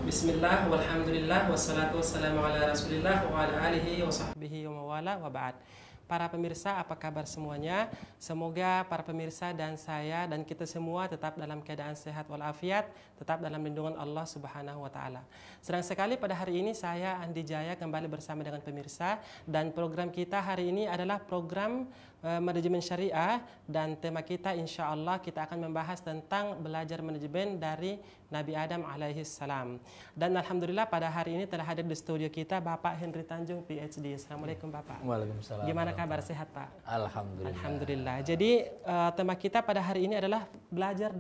Bismillah, walhamdulillah, wassalatu wassalamu ala rasulillah wa ala alihi wa sahbihi wa mawala wa ba'd. Para pemirsa, apa kabar semuanya? Semoga para pemirsa dan saya dan kita semua tetap dalam keadaan sehat walafiat, tetap dalam lindungan Allah Subhanahu wa taala. Senang sekali pada hari ini saya Andi Jaya kembali bersama dengan pemirsa, dan program kita hari ini adalah program manajemen syariah, dan tema kita insya Allah kita akan membahas tentang belajar manajemen dari Nabi Adam alaihi salam. Dan alhamdulillah pada hari ini telah hadir di studio kita Bapak Henry Tanjung PhD. Assalamualaikum Bapak. Waalaikumsalam. Gimana kabar, sehat Pak? Alhamdulillah. Alhamdulillah. Jadi tema kita pada hari ini adalah belajar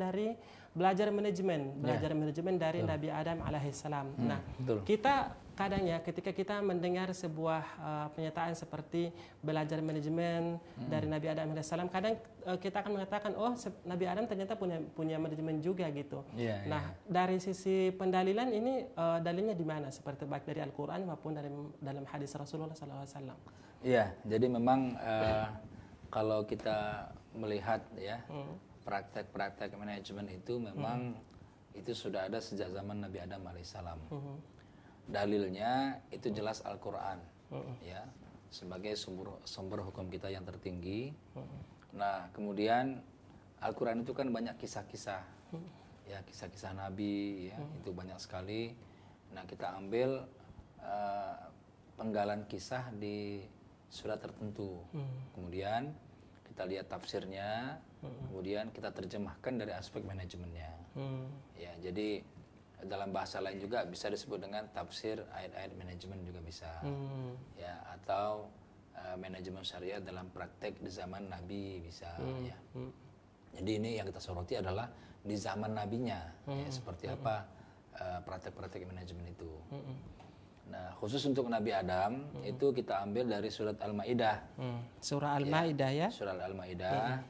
manajemen dari betul. Nabi Adam alaihissalam. Nah, betul. Kita kadang ya ketika kita mendengar sebuah pernyataan seperti belajar manajemen dari Nabi Adam alaihissalam, kadang kita akan mengatakan, oh Nabi Adam ternyata punya manajemen juga gitu. Nah, dari sisi pendalilan ini dalilnya di mana? Seperti baik dari Al-Quran maupun dalam hadis Rasulullah SAW. Iya, jadi memang kalau kita melihat ya praktek-praktek manajemen itu memang itu sudah ada sejak zaman Nabi Adam alaihissalam. Dalilnya itu jelas Al-Quran, ya, sebagai sumber hukum kita yang tertinggi. Nah, kemudian Al-Quran itu kan banyak kisah-kisah, ya, kisah-kisah Nabi, ya, itu banyak sekali. Nah, kita ambil penggalan kisah di surat tertentu, kemudian kita lihat tafsirnya, kemudian kita terjemahkan dari aspek manajemennya. Ya, jadi dalam bahasa lain juga bisa disebut dengan tafsir ayat-ayat manajemen juga bisa, ya, atau manajemen syariah dalam praktek di zaman Nabi bisa, ya. Jadi ini yang kita soroti adalah di zaman Nabinya, ya, seperti apa praktek-praktek manajemen itu. Nah, khusus untuk Nabi Adam itu kita ambil dari surat Al-Maidah. Surah Al-Maidah, ya. Surah Al-Maidah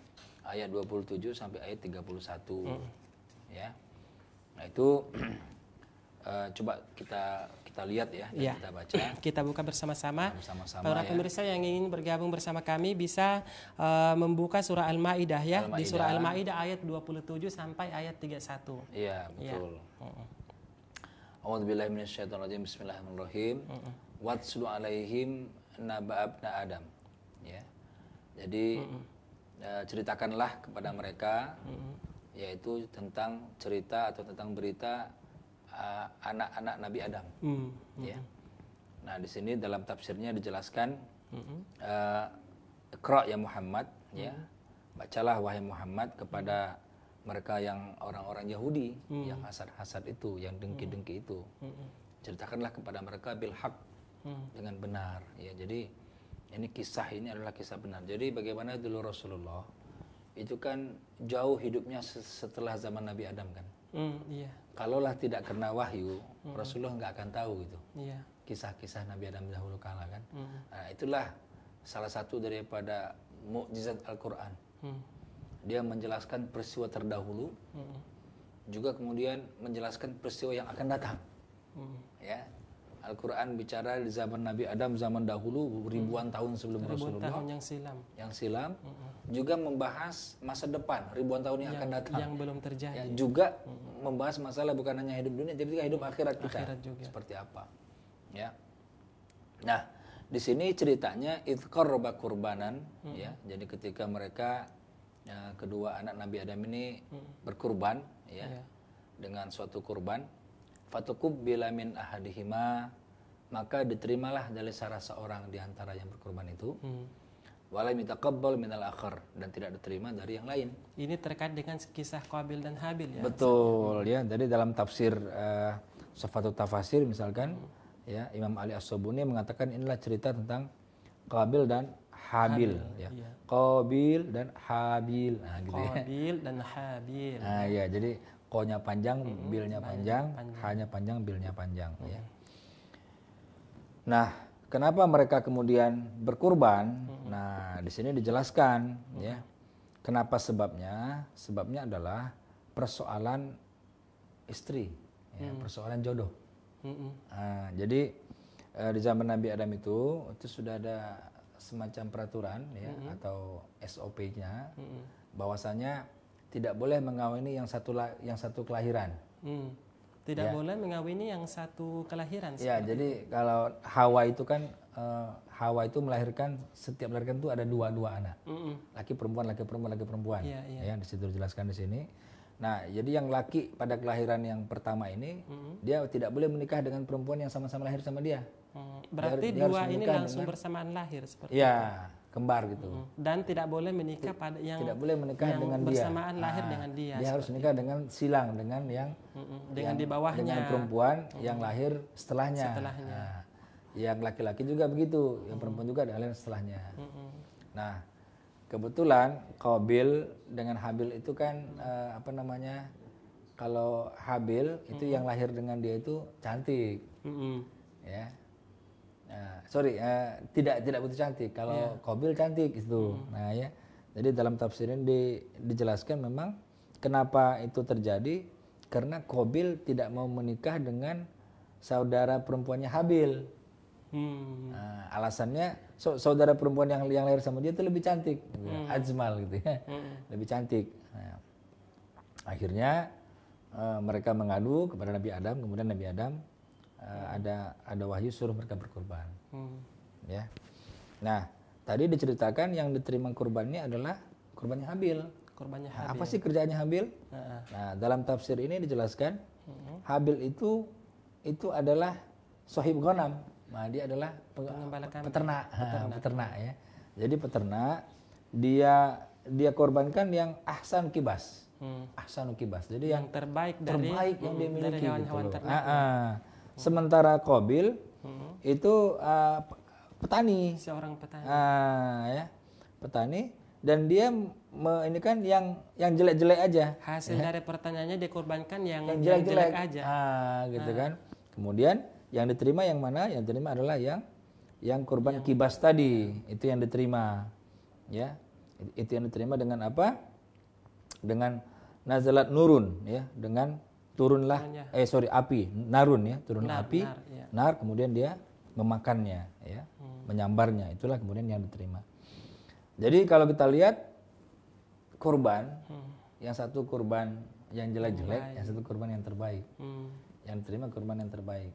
ayat 27 sampai ayat 31. Ya. Nah, itu coba kita lihat ya, dan kita baca. Kita buka bersama-sama. Para Ya. pemirsa yang ingin bergabung bersama kami bisa membuka surah Al-Maidah, ya. Di surah Al-Maidah ayat 27 sampai ayat 31. Iya, betul. A'udzubillahi minasyaitonirrajim. Bismillahirrahmanirrahim. Watslu alaihim naba abna Adam. Ya. Jadi ceritakanlah kepada mereka, yaitu tentang cerita atau tentang berita anak-anak Nabi Adam. Ya. Nah, di sini dalam tafsirnya dijelaskan, Iqra ya Muhammad, ya. Bacalah wahai Muhammad kepada mereka yang orang-orang Yahudi, yang hasad-hasad itu, yang dengki-dengki itu. Ceritakanlah kepada mereka bil haq, dengan benar, ya. Jadi ini adalah kisah benar. Jadi bagaimana dulu Rasulullah itu kan jauh hidupnya setelah zaman Nabi Adam kan. Kalaulah tidak kena wahyu, Rasulullah nggak akan tahu gitu. Kisah-kisah Nabi Adam dahulu kala kan. Nah, itulah salah satu daripada mukjizat Al-Quran. Dia menjelaskan peristiwa terdahulu, juga kemudian menjelaskan peristiwa yang akan datang. Ya, Al-Quran bicara di zaman Nabi Adam, zaman dahulu, ribuan tahun sebelum Rasulullah. Tahun yang silam. Juga membahas masa depan, ribuan tahun yang akan datang. Yang belum terjadi. Ya, juga membahas masalah bukan hanya hidup dunia, tapi juga hidup akhirat kita. Juga. Seperti apa? Ya. Nah, di sini ceritanya idqarraba qurbanan, ya. Jadi ketika mereka kedua anak Nabi Adam ini berkurban, ya, dengan suatu kurban, fatuqubila min ahadihima, maka diterimalah dari salah seorang di antara yang berkurban itu, walam yataqabbal minal akhar, dan tidak diterima dari yang lain. Ini terkait dengan kisah Qabil dan Habil, ya. Betul, ya. Jadi dalam tafsir Safatut Tafasir misalkan, ya, Imam Ali As-Sabuni mengatakan inilah cerita tentang Qabil dan Habil, ya. Qabil dan Habil, nah, gitu ya. Qabil dan Habil. Nah, ya, jadi ko-nya panjang, bil-nya panjang, ha-nya panjang, bil-nya panjang, ya. Nah, kenapa mereka kemudian berkurban? Nah, di sini dijelaskan, ya. Kenapa sebabnya? Sebabnya adalah persoalan istri, ya, persoalan jodoh. Nah, jadi di zaman Nabi Adam itu sudah ada semacam peraturan, ya, atau SOP-nya, bahwasanya tidak boleh mengawini yang satu kelahiran. Tidak boleh mengawini yang satu kelahiran. Ya, jadi kalau Hawa itu kan Hawa itu setiap melahirkan itu ada dua anak. Laki perempuan, laki perempuan, laki perempuan. Ya, di situ dijelaskan di sini. Nah, jadi yang laki pada kelahiran yang pertama ini dia tidak boleh menikah dengan perempuan yang sama-sama lahir sama dia. Berarti Dia dua harus ini menikah langsung dengan- bersamaan lahir seperti Ya, kembar gitu. Dan tidak boleh menikah pada yang Tidak boleh menikah yang dengan dia. bersamaan lahir dengan dia. Dia harus menikah dengan silang, dengan yang Dengan di bawahnya. dengan perempuan yang lahir setelahnya. Nah, yang laki-laki juga begitu, yang perempuan juga lahir setelahnya. Nah, kebetulan Qabil dengan Habil itu kan kalau Habil itu yang lahir dengan dia itu cantik, ya. Nah, tidak begitu cantik. Kalau Qabil cantik itu. Nah, ya. Jadi dalam tafsir ini dijelaskan memang kenapa itu terjadi karena Qabil tidak mau menikah dengan saudara perempuannya Habil. Nah, alasannya saudara perempuan yang lahir sama dia itu lebih cantik, Ajmal gitu ya, lebih cantik. Nah, akhirnya mereka mengadu kepada Nabi Adam, kemudian Nabi Adam ada wahyu suruh mereka berkorban. Ya. Nah, tadi diceritakan yang diterima kurbannya adalah kurbannya Habil. Kurbannya Nah, Habil. apa sih kerjaannya Habil? Nah, dalam tafsir ini dijelaskan Habil itu adalah sahib ghanam. Nah, dia adalah peternak ya. Jadi peternak dia korbankan yang ahsan kibas. Ahsanu kibas. Jadi yang terbaik yang dia miliki dari hewan-hewan gitu. ternak. Sementara Qabil itu petani. Seorang petani. Ya, petani dan dia ini kan yang jelek-jelek aja. Hasil dari pertanyaannya dikorbankan yang jelek-jelek aja. Gitu kan. Kemudian yang diterima yang mana? Yang diterima adalah yang kurban kibas tadi, itu yang diterima. Ya. Itu yang diterima dengan apa? Dengan nazalat nurun ya, dengan turunlah api, narun ya, turunlah api. Nar kemudian dia memakannya ya, menyambarnya. Itulah kemudian yang diterima. Jadi kalau kita lihat kurban, yang satu kurban yang jelek-jelek, yang satu kurban yang terbaik. Yang diterima kurban yang terbaik.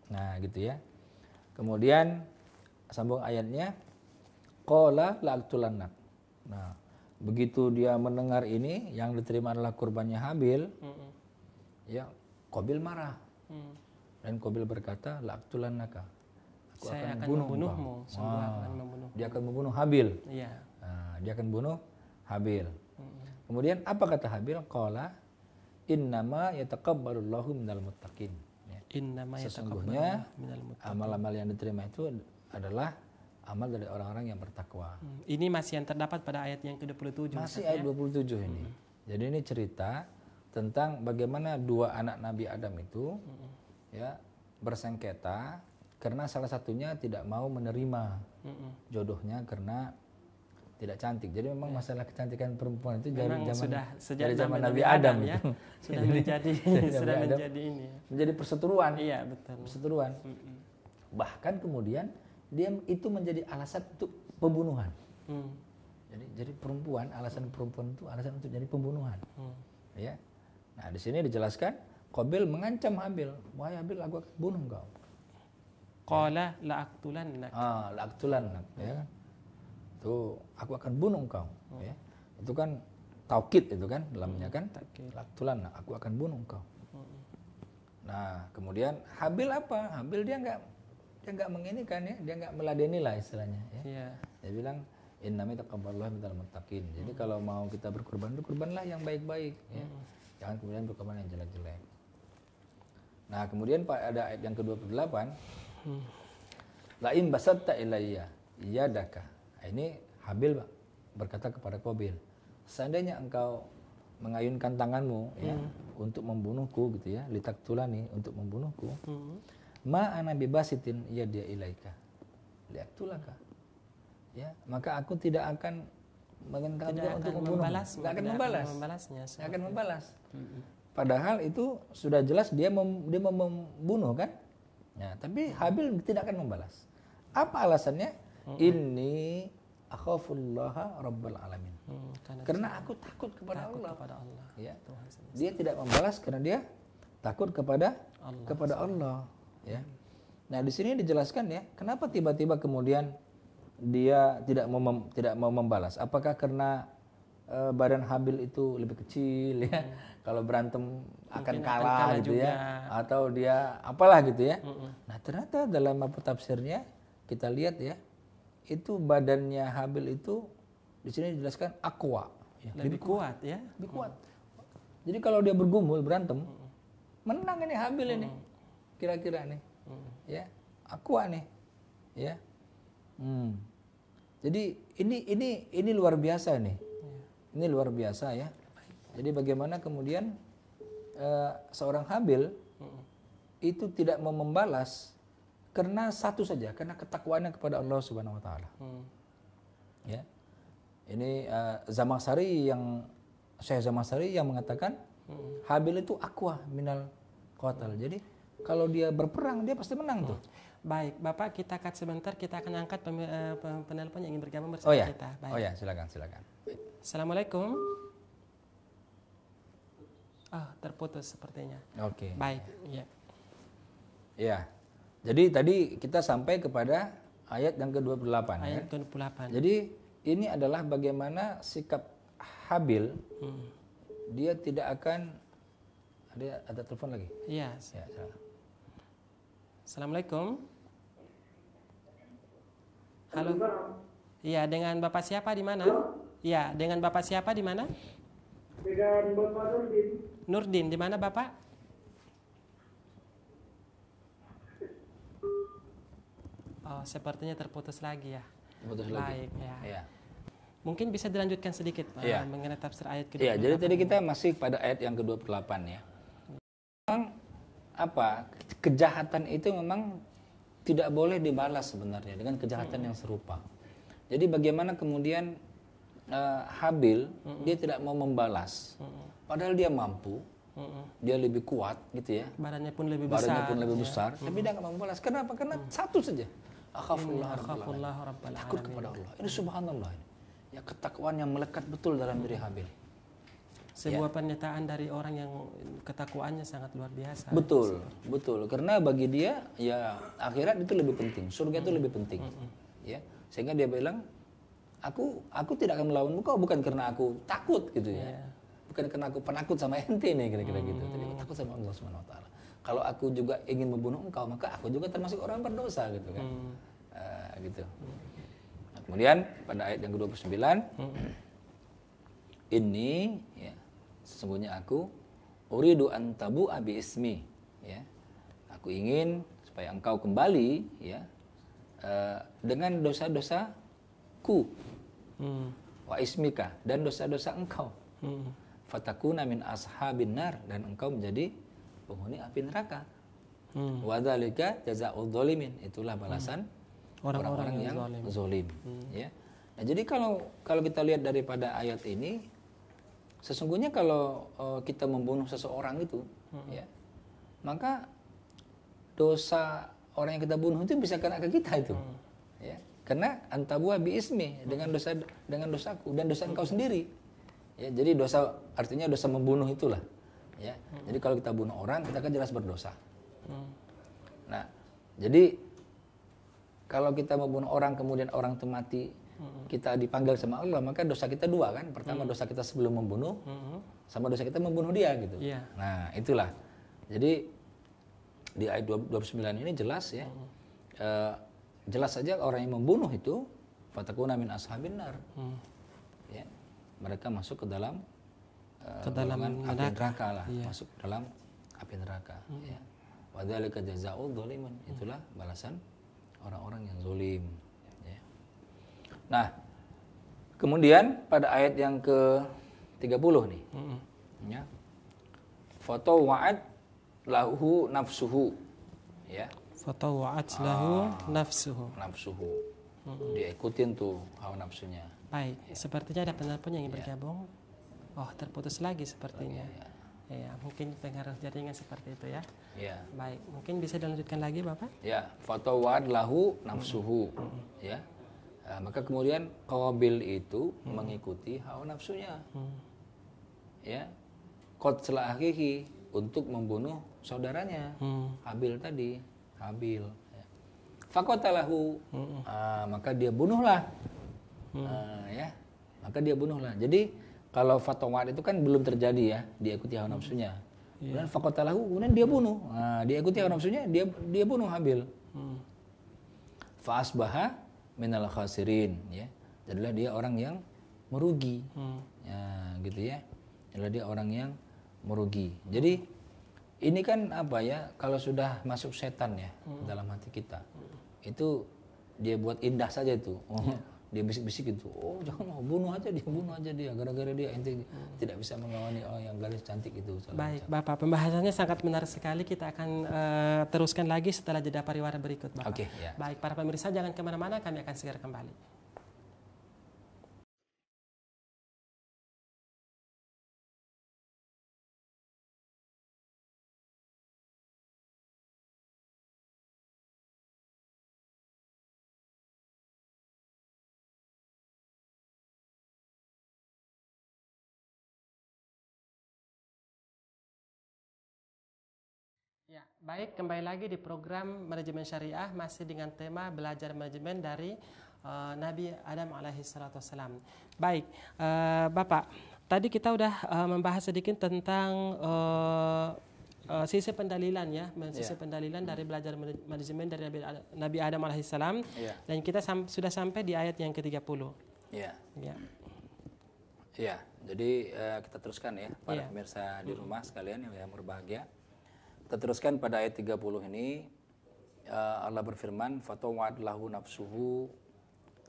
Nah, gitu ya. Kemudian sambung ayatnya, qala la'aqtulannak. Nah, begitu dia mendengar ini yang diterima adalah kurbannya Habil, ya Qabil marah. Dan Qabil berkata, la'aqtulannaka. Saya akan membunuhmu. Dia akan membunuh Habil. Iya. Nah, dia akan bunuh Habil. Kemudian apa kata Habil? Qala innama yataqabbalullahu minal muttaqin. Sesungguhnya amal-amal yang diterima itu adalah amal dari orang-orang yang bertakwa. Ini masih yang terdapat pada ayat yang ke-27. Masih ayat 27 ini. Jadi ini cerita tentang bagaimana dua anak Nabi Adam itu ya bersengketa karena salah satunya tidak mau menerima jodohnya karena tidak cantik. Jadi memang masalah kecantikan perempuan itu dari zaman Nabi Adam ya. itu. Sudah menjadi ini. Menjadi perseteruan. Iya, betul. Perseteruan. Bahkan kemudian dia itu menjadi alasan untuk pembunuhan. Jadi alasan perempuan itu alasan untuk jadi pembunuhan. Ya. Nah, di sini dijelaskan Qabil mengancam Habil, "Wahai Habil, aku akan bunuh engkau." Qala la'aqtulannak. La'aqtulannak, ya. Itu aku akan bunuh engkau, ya. Itu kan taukid itu kan dalamnya kan. La'aqtulannak, aku akan bunuh engkau. Nah, kemudian Habil apa? Habil dia enggak menginikan ya, dia enggak meladeni lah istilahnya ya. Iya. Dia bilang innama taqabbalallahu minal muttaqin. Jadi kalau mau kita berkorban, berkorbanlah yang baik-baik ya. Jangan kemudian berkorban yang jelek-jelek. Nah, kemudian ada ayat yang ke-28. La in basatta ilayya yadaka. Ini Habil berkata kepada Qabil, seandainya engkau mengayunkan tanganmu ya untuk membunuhku gitu ya, litaktulani untuk membunuhku. Ma ana bibasitin yadiya ilaika liaktulaka. Ya, maka aku tidak akan mengentarkan untuk membalas. Tidak akan membalas. Padahal itu sudah jelas dia mau membunuh kan? Ya, tapi Habil tidak akan membalas. Apa alasannya? Inni akhafullaha rabbal alamin. Karena aku takut kepada Allah. Ya. Dia tidak membalas karena dia takut kepada Allah, ya. Nah, di sini dijelaskan ya, kenapa tiba-tiba kemudian dia tidak mau membalas? Apakah karena badan Habil itu lebih kecil ya? Kalau berantem akan kalah gitu juga. Ya, atau dia apalah gitu ya? Nah, ternyata dalam tafsirnya kita lihat ya, itu badannya Habil itu di sini dijelaskan aqwa, ya, lebih kuat ya. lebih kuat. Jadi kalau dia bergumul berantem, menang ini Habil ini, kira-kira nih. Ya, aqwa nih, ya. Jadi ini luar biasa nih, ini luar biasa ya. Jadi bagaimana kemudian seorang Habil itu tidak mau membalas karena satu saja, karena ketakwaannya kepada Allah Subhanahu Wa Taala. Ya, ini Syekh Zamakhsyari yang mengatakan Habil itu aqwa minal qatal. Jadi kalau dia berperang dia pasti menang tuh. Baik, Bapak, kita cut sebentar, kita akan angkat penelpon yang ingin bergabung bersama kita. Baik. Oh ya, silakan. Assalamualaikum. Terputus sepertinya. Oke. Baik, ya. Ya. Jadi tadi kita sampai kepada ayat yang ke-28 Ayat ke-28. Jadi ini adalah bagaimana sikap Habil. Dia tidak akan ada telepon lagi? Iya. Ya, Assalamualaikum. Halo. Iya, dengan Bapak siapa di mana? Iya, dengan Bapak siapa di mana? Dengan Bapak Nurdin. Nurdin, di mana Bapak? Oh, sepertinya terputus lagi ya. Terputus lagi. Baik, ya. Ya. Mungkin bisa dilanjutkan sedikit Pak, Ya. mengenai tafsir ayat ke-28. Iya, jadi tadi kita masih pada ayat yang ke-28 ya. Memang apa? Kejahatan itu memang tidak boleh dibalas sebenarnya dengan kejahatan yang serupa. Jadi bagaimana kemudian Habil dia tidak mau membalas, padahal dia mampu, dia lebih kuat gitu ya. Badannya pun lebih besar, tapi dia nggak mau membalas. Kenapa? Karena satu saja. Akhafullah Rabbal takut kepada Allah. Ini subhanallah. Ya, ketakwaan yang melekat betul dalam diri Habil. Sebuah pernyataan dari orang yang ketakwaannya sangat luar biasa. Betul. Karena bagi dia ya akhirat itu lebih penting, surga itu lebih penting. Ya, sehingga dia bilang, aku tidak akan melawan engkau bukan karena aku takut gitu ya. Bukan karena aku penakut sama ente nih kira-kira gitu. Tapi aku takut sama Allah Subhanahu Wa Taala. Kalau aku juga ingin membunuh engkau, maka aku juga termasuk orang berdosa gitu kan. Gitu. Nah, kemudian pada ayat yang ke-29 ini ya, sesungguhnya aku uridu an tabu abi ismi ya. Aku ingin supaya engkau kembali ya dengan dosa-dosaku wa ismika dan dosa-dosa engkau. Fatakuna min ashabin nar dan engkau menjadi penghuni api neraka. Wa dzalika jazaa'udz dzalimin, itulah balasan orang-orang yang zalim. Ya. Nah, jadi kalau kita lihat daripada ayat ini, sesungguhnya kalau kita membunuh seseorang itu, ya, maka dosa orang yang kita bunuh itu bisa kena ke kita itu, ya, karena antabua bi ismi dengan dosaku dan dosa engkau sendiri, ya, jadi dosa artinya dosa membunuh itulah, ya, jadi kalau kita bunuh orang kita kan jelas berdosa. Nah, jadi kalau kita membunuh orang kemudian orang itu mati, kita dipanggil sama Allah, maka dosa kita dua kan. Pertama dosa kita sebelum membunuh, sama dosa kita membunuh dia gitu. Nah, itulah. Jadi di ayat 29 ini jelas ya. Jelas saja orang yang membunuh itu fatakuna min ashabin nar. Ya. Mereka masuk ke dalam api neraka lah, masuk ke dalam api neraka, ya. Wa dzalika jazaa'ul dzalimin, itulah balasan orang-orang yang zalim. Nah, kemudian pada ayat yang ke-30 nih. Ya. Foto wa'ad lahu nafsuhu. Ya. Foto wa'ad lahu nafsuhu. Diikutin tuh hawa nafsunya. Baik, sepertinya ada penelpon yang ingin bergabung. Oh, terputus lagi sepertinya. Ya, mungkin pengaruh jaringan seperti itu ya. Ya. Baik, mungkin bisa dilanjutkan lagi Bapak? Ya, foto wa'ad lahu nafsuhu. Ya. Maka kemudian Qabil itu mengikuti hawa nafsunya. Ya. Qad selaahihi, untuk membunuh saudaranya Habil tadi, Habil. Ya. Faqatalahu, maka dia bunuhlah, ya, maka dia bunuhlah. Jadi kalau fatwa itu kan belum terjadi ya, diikuti hawa nafsunya. Kemudian faqatalahu, kemudian dia bunuh. Nah, diikuti hawa nafsunya, dia bunuh Habil. Fa asbaha minal khasirin, ya. Jadilah dia orang yang merugi. Ya, gitu ya. Jadilah dia orang yang merugi. Jadi ini kan apa ya, kalau sudah masuk setan ya dalam hati kita, itu dia buat indah saja itu. Dia bisik-bisik itu, oh jangan bunuh aja dia, gara-gara dia ente tidak bisa mengawani yang gadis cantik itu. Baik, Bapak, pembahasannya sangat menarik sekali. Kita akan teruskan lagi setelah jeda pariwara berikut, Bapak. Oke, ya. Baik, para pemirsa jangan kemana-mana, kami akan segera kembali. Ya, baik, kembali lagi di program Manajemen Syariah, masih dengan tema belajar manajemen dari Nabi Adam alaihi salatu wassalam. Baik, Bapak, tadi kita udah membahas sedikit tentang sisi pendalilan ya, sisi pendalilan dari belajar manajemen dari Nabi Adam alaihi salam, dan kita sudah sampai di ayat yang ke-30. Iya. Ya. Iya, jadi kita teruskan ya para pemirsa di rumah sekalian yang berbahagia. Kita teruskan pada ayat 30 ini, Allah berfirman, fatawad lahu nafsuhu,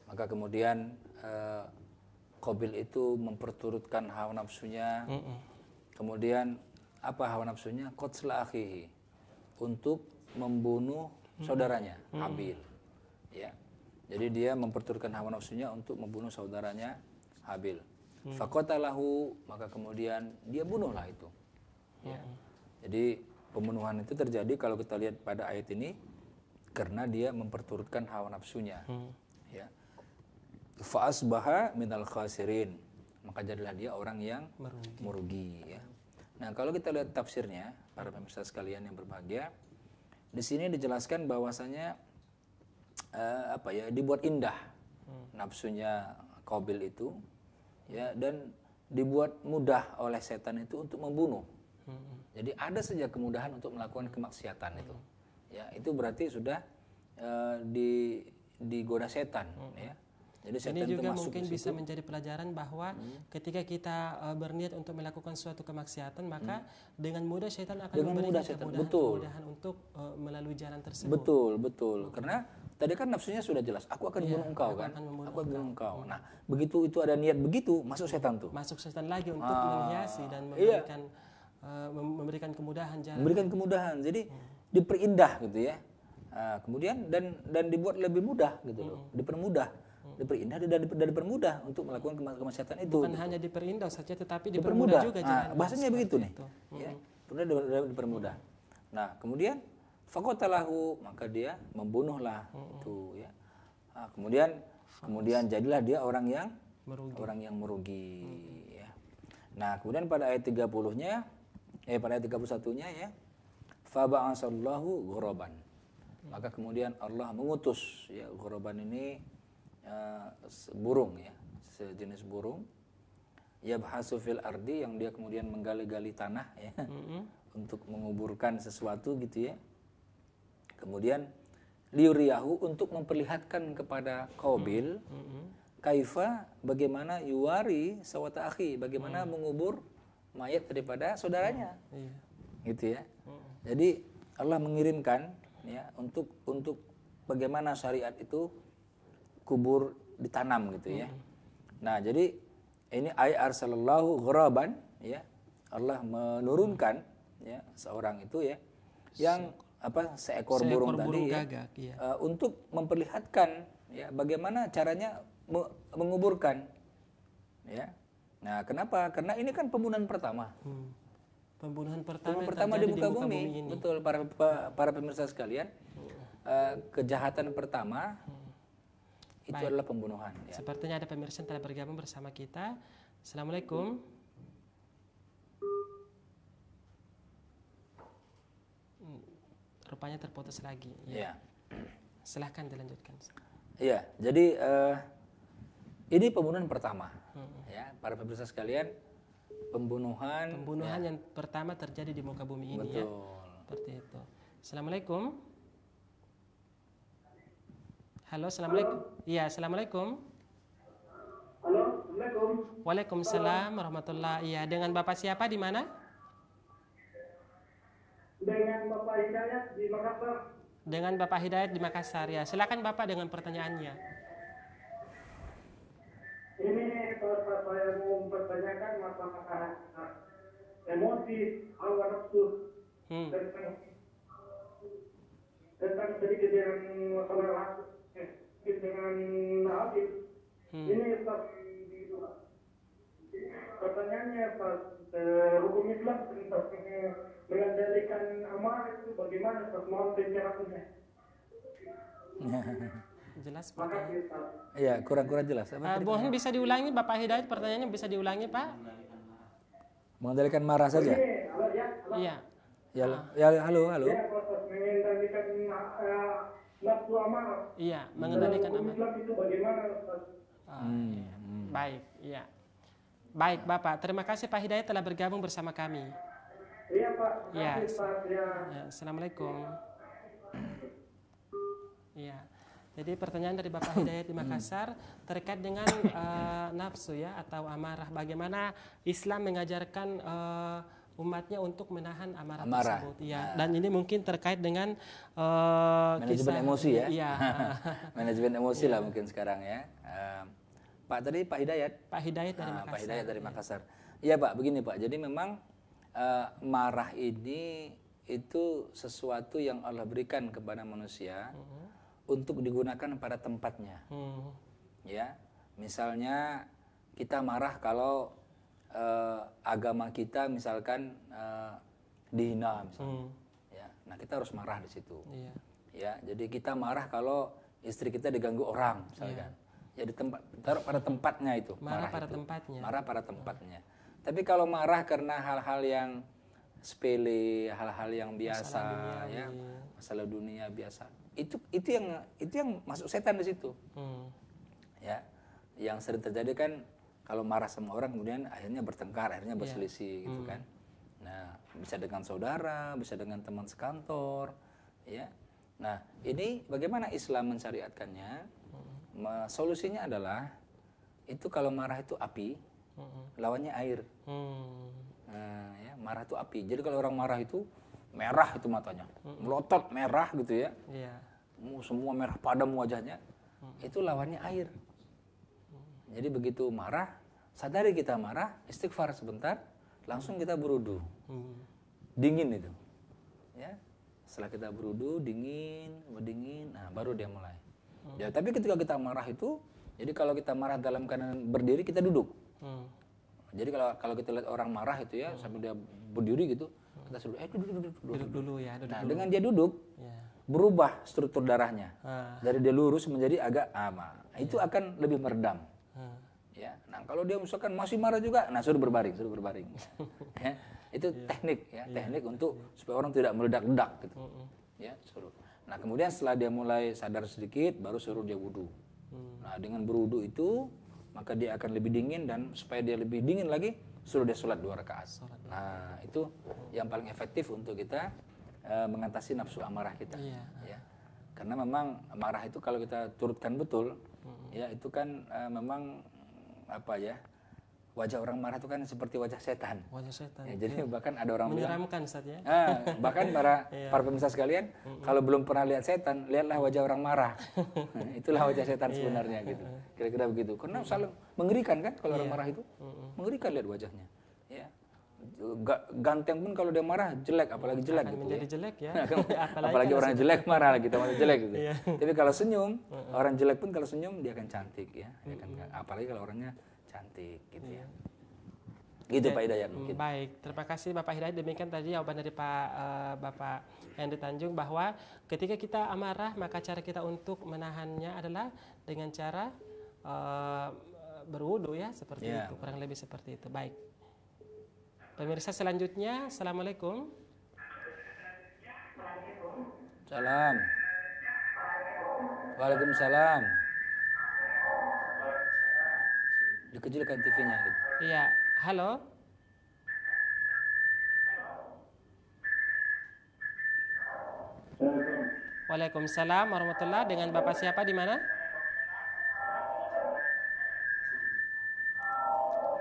maka kemudian Qabil itu memperturutkan hawa nafsunya. Kemudian apa hawa nafsunya? Qatla akhihi, untuk membunuh saudaranya Habil. Ya. Jadi dia memperturutkan hawa nafsunya untuk membunuh saudaranya Habil. Faqatalahu, maka kemudian dia bunuhlah itu. Ya. Jadi pembunuhan itu terjadi kalau kita lihat pada ayat ini karena dia memperturutkan hawa nafsunya. Ya. Fa asbaha minal khasirin, maka jadilah dia orang yang merugi. Ya. Nah, kalau kita lihat tafsirnya, para pemirsa sekalian yang berbahagia, di sini dijelaskan bahwasanya apa ya, dibuat indah nafsunya Qabil itu, ya, dan dibuat mudah oleh setan itu untuk membunuh. Jadi ada saja kemudahan untuk melakukan kemaksiatan itu. Ya, itu berarti sudah digoda setan. Ya. Jadi setan ini juga itu masuk mungkin ke bisa situ. menjadi pelajaran bahwa ketika kita berniat untuk melakukan suatu kemaksiatan, maka dengan mudah setan akan memberikan kemudahan untuk melalui jalan tersebut. Betul. Karena tadi kan nafsunya sudah jelas, aku akan bunuh engkau kan. Aku akan bunuh engkau. Nah, begitu itu ada niat begitu, masuk setan tuh. Masuk setan lagi untuk menghiasi dan memberikan kemudahan jalan. Memberikan kemudahan. Jadi diperindah gitu ya. Kemudian dan dibuat lebih mudah gitu loh. Dipermudah. Diperindah dan dipermudah untuk melakukan kemaksiatan itu. Bukan hanya diperindah saja, tetapi dipermudah juga jalan. Bahasanya begitu nih. Ya. Dipermudah. Nah, kemudian faqatalahu, maka dia membunuhlah itu ya. Nah, kemudian jadilah dia orang yang merugi ya. Nah, kemudian pada ayat 30-nya pada ayat 31-nya ya, fa ba'asallahu ghuraban. Maka kemudian Allah mengutus ya, ghuraban ini burung ya, sejenis burung, yabhasu fil ardi, yang dia kemudian menggali-gali tanah ya, untuk menguburkan sesuatu gitu ya. Kemudian liuriyahu, untuk memperlihatkan kepada Qabil kaifa, bagaimana yuwari sawata akhi, bagaimana mengubur mayat daripada saudaranya. Gitu ya. Jadi Allah mengirimkan ya untuk bagaimana syariat itu kubur ditanam gitu ya. Nah, jadi ini ay arsalallahu ghuraban ya. Allah menurunkan ya seorang itu ya, yang seekor burung tadi gagak, ya, untuk memperlihatkan ya bagaimana caranya menguburkan ya. Nah, kenapa? Karena ini kan pembunuhan pertama. Pembunuhan pertama di muka bumi. Betul, para pemirsa sekalian. Kejahatan pertama itu adalah pembunuhan ya. Sepertinya ada pemirsa yang telah bergabung bersama kita. Assalamualaikum. rupanya terputus lagi. Iya. Silahkan dilanjutkan. Iya, jadi ini pembunuhan pertama. Ya, para pemirsa sekalian, pembunuhan yang pertama terjadi di muka bumi ini. betul. Ya. Seperti itu. Assalamualaikum. Halo, assalamualaikum. Iya, assalamualaikum. Halo, Assalamualaikum. Waalaikumsalam warahmatullahi. Iya, dengan Bapak siapa di mana? Dengan Bapak Hidayat di Makassar. Dengan Bapak Hidayat di Makassar. Ya, silakan Bapak dengan pertanyaannya. Ini saya mau mempertanyakan masalah emosi, hawa nafsu, tentang sedikit dengan masalah dengan hadis. Ini pertanyaannya Pak, hukum Islam tentang mengendalikan amarah itu bagaimana Pak? Mohon pencerahannya. Jelas Pak. Makasih Pak. Iya, kurang jelas. Mohon bisa diulangi Bapak Hidayat, pertanyaannya bisa diulangi Pak? Mengendalikan marah saja. Halo ya. Iya. Ya, halo. Ya, proses mengendalikan nafsu amarah. Iya, mengendalikan Hukum amarah. Islam itu bagaimana Pak? Iya. Baik, iya. Baik Bapak, terima kasih Pak Hidayat telah bergabung bersama kami. Iya Pak. Ya. Terima kasih Pak. Ya. Ya, Assalamualaikum. Iya. Jadi pertanyaan dari Bapak Hidayat di Makassar terkait dengan nafsu ya atau amarah. Bagaimana Islam mengajarkan umatnya untuk menahan amarah tersebut. Ya. Dan ini mungkin terkait dengan manajemen emosi ya. Iya. Manajemen emosi lah mungkin sekarang ya. Pak tadi Pak Hidayat. Pak Hidayat dari Makassar. Pak Hidayat dari Makassar. Iya Pak, begini Pak. Jadi memang marah ini itu sesuatu yang Allah berikan kepada manusia untuk digunakan pada tempatnya. Ya, misalnya kita marah kalau agama kita misalkan dihina misalnya. Ya, nah kita harus marah di situ. Iya. Ya, jadi kita marah kalau istri kita diganggu orang misalkan. Jadi taruh pada tempatnya itu. Marah pada itu. tempatnya. Marah pada tempatnya. Tapi kalau marah karena hal-hal yang sepele, hal-hal yang biasa, masalah dunia biasa, itu yang masuk setan di situ. Ya, yang sering terjadi kan kalau marah sama orang kemudian akhirnya bertengkar, akhirnya berselisih gitu kan. Nah, bisa dengan saudara, bisa dengan teman sekantor, ya. Nah, ini bagaimana Islam mensyariatkannya? Solusinya adalah itu kalau marah itu api, lawannya air. Nah, ya, marah itu api. Jadi kalau orang marah itu merah itu matanya, melotot merah gitu ya. Semua merah padam wajahnya. Itu lawannya air. Jadi begitu marah, sadari kita marah, istighfar sebentar, langsung kita berudu. Dingin itu. Ya. Setelah kita berudu, dingin, nah baru dia mulai. Ya, tapi ketika kita marah itu, jadi kalau kita marah dalam keadaan berdiri, kita duduk. Jadi kalau kita lihat orang marah itu ya, sambil dia berdiri gitu, kita suruh duduk dulu ya. Nah, dengan dia duduk, berubah struktur darahnya. Dari dia lurus menjadi agak itu akan lebih meredam. Ya, nah kalau dia misalkan masih marah juga, nah suruh berbaring. Ya, itu teknik ya, teknik untuk supaya orang tidak meledak-ledak gitu. Ya, suruh. Nah, kemudian setelah dia mulai sadar sedikit, baru suruh dia wudu. Nah, dengan berwudu itu, maka dia akan lebih dingin, dan supaya dia lebih dingin lagi, suruh dia sholat 2 rakaat. Nah, itu yang paling efektif untuk kita mengatasi nafsu amarah kita. Ya. Karena memang marah itu kalau kita turutkan betul, ya itu kan memang wajah orang marah itu kan seperti wajah setan. Ya, jadi bahkan ada orang menyeramkan Ustaz ya. Bahkan para pemirsa sekalian, kalau belum pernah lihat setan, lihatlah wajah orang marah. Itulah wajah setan sebenarnya gitu. Kira-kira begitu. Karena selalu mengerikan kan kalau orang marah itu. Mengerikan lihat wajahnya. Ya. Ganteng pun kalau dia marah jelek, apalagi jelek gitu menjadi jelek ya. Apalagi orang jelek marah lagi, teman jelek gitu. Tapi kalau senyum, orang jelek pun kalau senyum dia akan cantik ya. Apalagi kalau orangnya cantik gitu ya. Gitu Pak Hidayat mungkin. Baik, terima kasih Bapak Hidayat. Demikian tadi jawaban dari Bapak Henry Tanjung, bahwa ketika kita amarah maka cara kita untuk menahannya adalah dengan cara berwudu ya, seperti itu, kurang lebih seperti itu. Baik. Pemirsa selanjutnya, Assalamualaikum. Salam. Waalaikumsalam. Dikecilkan TV-nya gitu. Iya, halo. Waalaikumsalam warahmatullahi. Dengan Bapak siapa di mana?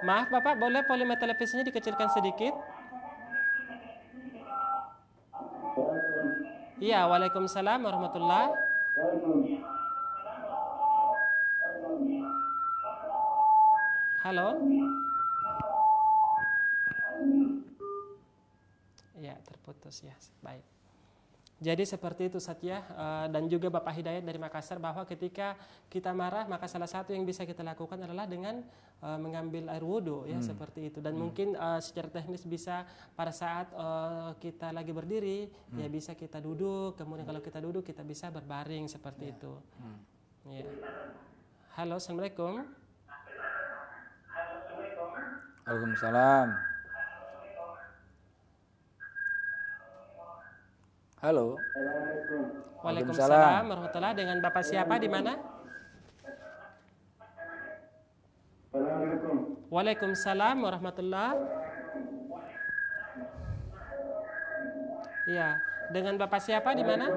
Maaf Bapak, boleh volume televisinya dikecilkan sedikit? Iya, waalaikumsalam warahmatullahi. Halo? Ya, terputus ya. Baik. Jadi seperti itu Satya, dan juga Bapak Hidayat dari Makassar, bahwa ketika kita marah maka salah satu yang bisa kita lakukan adalah dengan mengambil air wudhu ya, seperti itu. Dan mungkin secara teknis bisa pada saat kita lagi berdiri ya bisa kita duduk, kemudian kalau kita duduk kita bisa berbaring seperti itu. Ya. Halo, assalamualaikum. Waalaikumsalam. Halo. Waalaikumsalam warahmatullahi. Dengan Bapak siapa di mana? Waalaikumsalam warahmatullahi. Iya, dengan Bapak siapa di mana?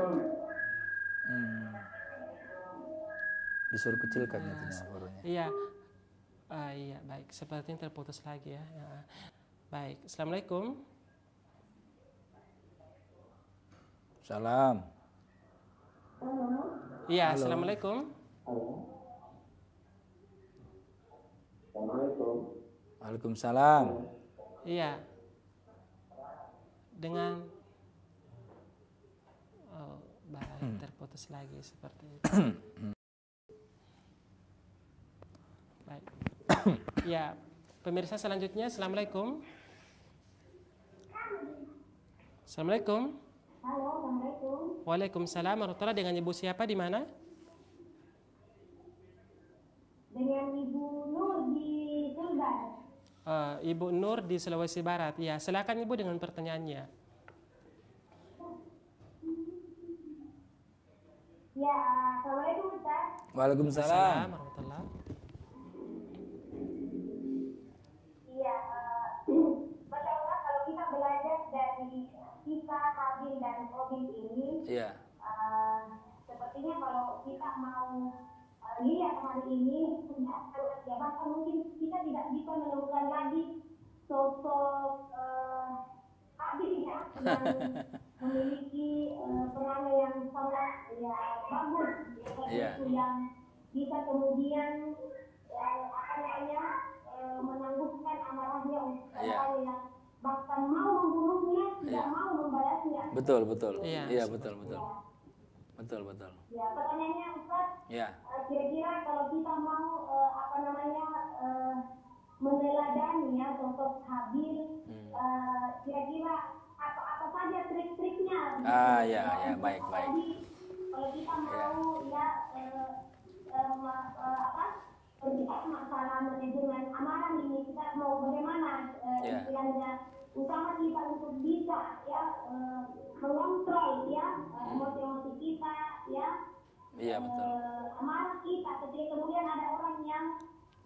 Disuruh kecilkan itunya suaranya. Iya. Iya, baik. Sepertinya terputus lagi ya. Baik. Assalamualaikum. Salam. Iya, assalamualaikum. Waalaikumsalam. Iya. Dengan baik, terputus lagi seperti itu. Baik. Ya, pemirsa selanjutnya, assalamualaikum. Assalamualaikum. Halo, assalamualaikum. Waalaikumsalam warahmatullahi. Dengan Ibu siapa di mana? Dengan Ibu Nur di Sulbar. Ibu Nur di Sulawesi Barat. Ya, silakan Ibu dengan pertanyaannya. Ya, assalamualaikum Ustaz. Waalaikumsalam. Warahmatullahi. Iya, Masya Allah kalau kita belajar dari kisah Habil dan Qabil ini, Iya. sepertinya kalau kita mau lihat hari ini, ya bahkan mungkin kita tidak bisa menemukan lagi sosok Habil ya, yang memiliki perangai yang sangat ya bagus, Iya. itu yang bisa kemudian apa namanya menangguhkan amarahnya untuk orang yang bahkan mau membunuhnya, tidak mau membalasnya. Betul, betul. Iya. Iya, betul, betul. Betul, betul. Ya, pertanyaannya Ustaz, Iya. kira-kira kalau kita mau apa namanya meneladani ya sosok Habil, kira-kira apa saja trik-triknya? Ya, ya, baik, baik. Jadi, kalau kita mau ya berbicara masalah manajemen amarah ini, kita mau bagaimana istilahnya, utama kita untuk bisa ya mengontrol ya emosi-emosi kita ya. Iya, betul. Amarah kita ketika kemudian ada orang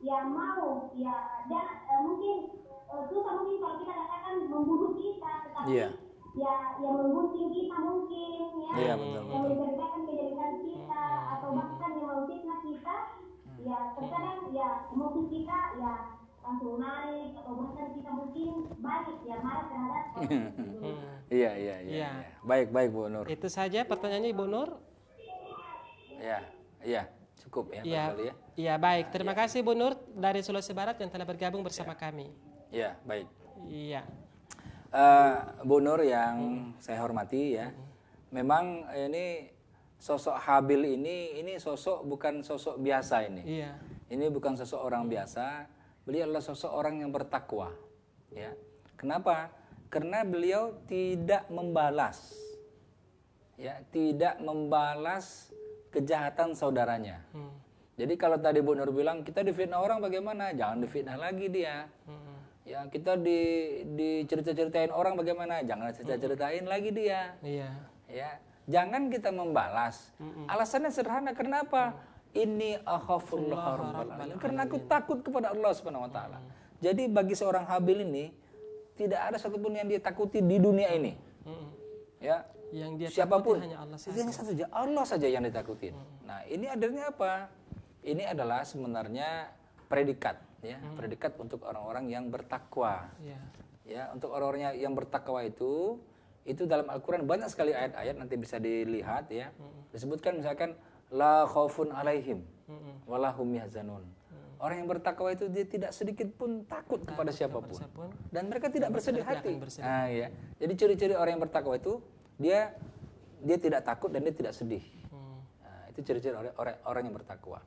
yang mau ya dan mungkin susah mungkin kalau kita katakan membunuh kita, tetapi ya yang menggunting kita mungkin ya, Iya, betul, yang menceritakan kejadian kita atau bahkan yang memfitnah kita, ya terkadang ya emosi kita ya langsung naik atau bahkan kita mungkin balik ya marah terhadap Iya. Baik, baik Bu Nur. Itu saja pertanyaannya Ibu Nur. Iya, cukup ya. Iya, barangkali ya. iya baik. Terima kasih Bu Nur dari Sulawesi Barat yang telah bergabung bersama kami. Iya, baik. Iya. Bu Nur yang saya hormati ya. Memang ini sosok Habil ini sosok bukan sosok biasa ini. Iya. Ini bukan sosok orang biasa. Beliau adalah sosok orang yang bertakwa. Ya. Kenapa? Karena beliau tidak membalas. Ya, tidak membalas kejahatan saudaranya. Jadi kalau tadi Bu Nur bilang kita difitnah orang bagaimana? Jangan difitnah lagi dia. Ya, kita dicerita-ceritain orang bagaimana? Jangan cerita-ceritain lagi dia. Iya. Ya. jangan kita membalas. Alasannya sederhana, kenapa? Ini akhafullah rabbal alamin. Karena aku takut kepada Allah Subhanahu wa taala. Jadi bagi seorang Habil ini tidak ada satupun yang dia takuti di dunia ini. Ya. Yang dia siapapun hanya Allah saja. Allah saja yang ditakutin. Nah, ini adanya apa? Ini adalah sebenarnya predikat, ya, predikat untuk orang-orang yang bertakwa. Ya, untuk orang-orang yang bertakwa itu dalam Al-Qur'an banyak sekali ayat-ayat, nanti bisa dilihat ya. Disebutkan misalkan la khaufun alaihim wala hum yahzanun. Orang yang bertakwa itu dia tidak sedikit pun takut kepada siapapun. Dan mereka tidak bersedih hati. Nah, ya. Jadi ciri-ciri orang yang bertakwa itu dia tidak takut dan dia tidak sedih. Nah, itu ciri-ciri orang yang bertakwa.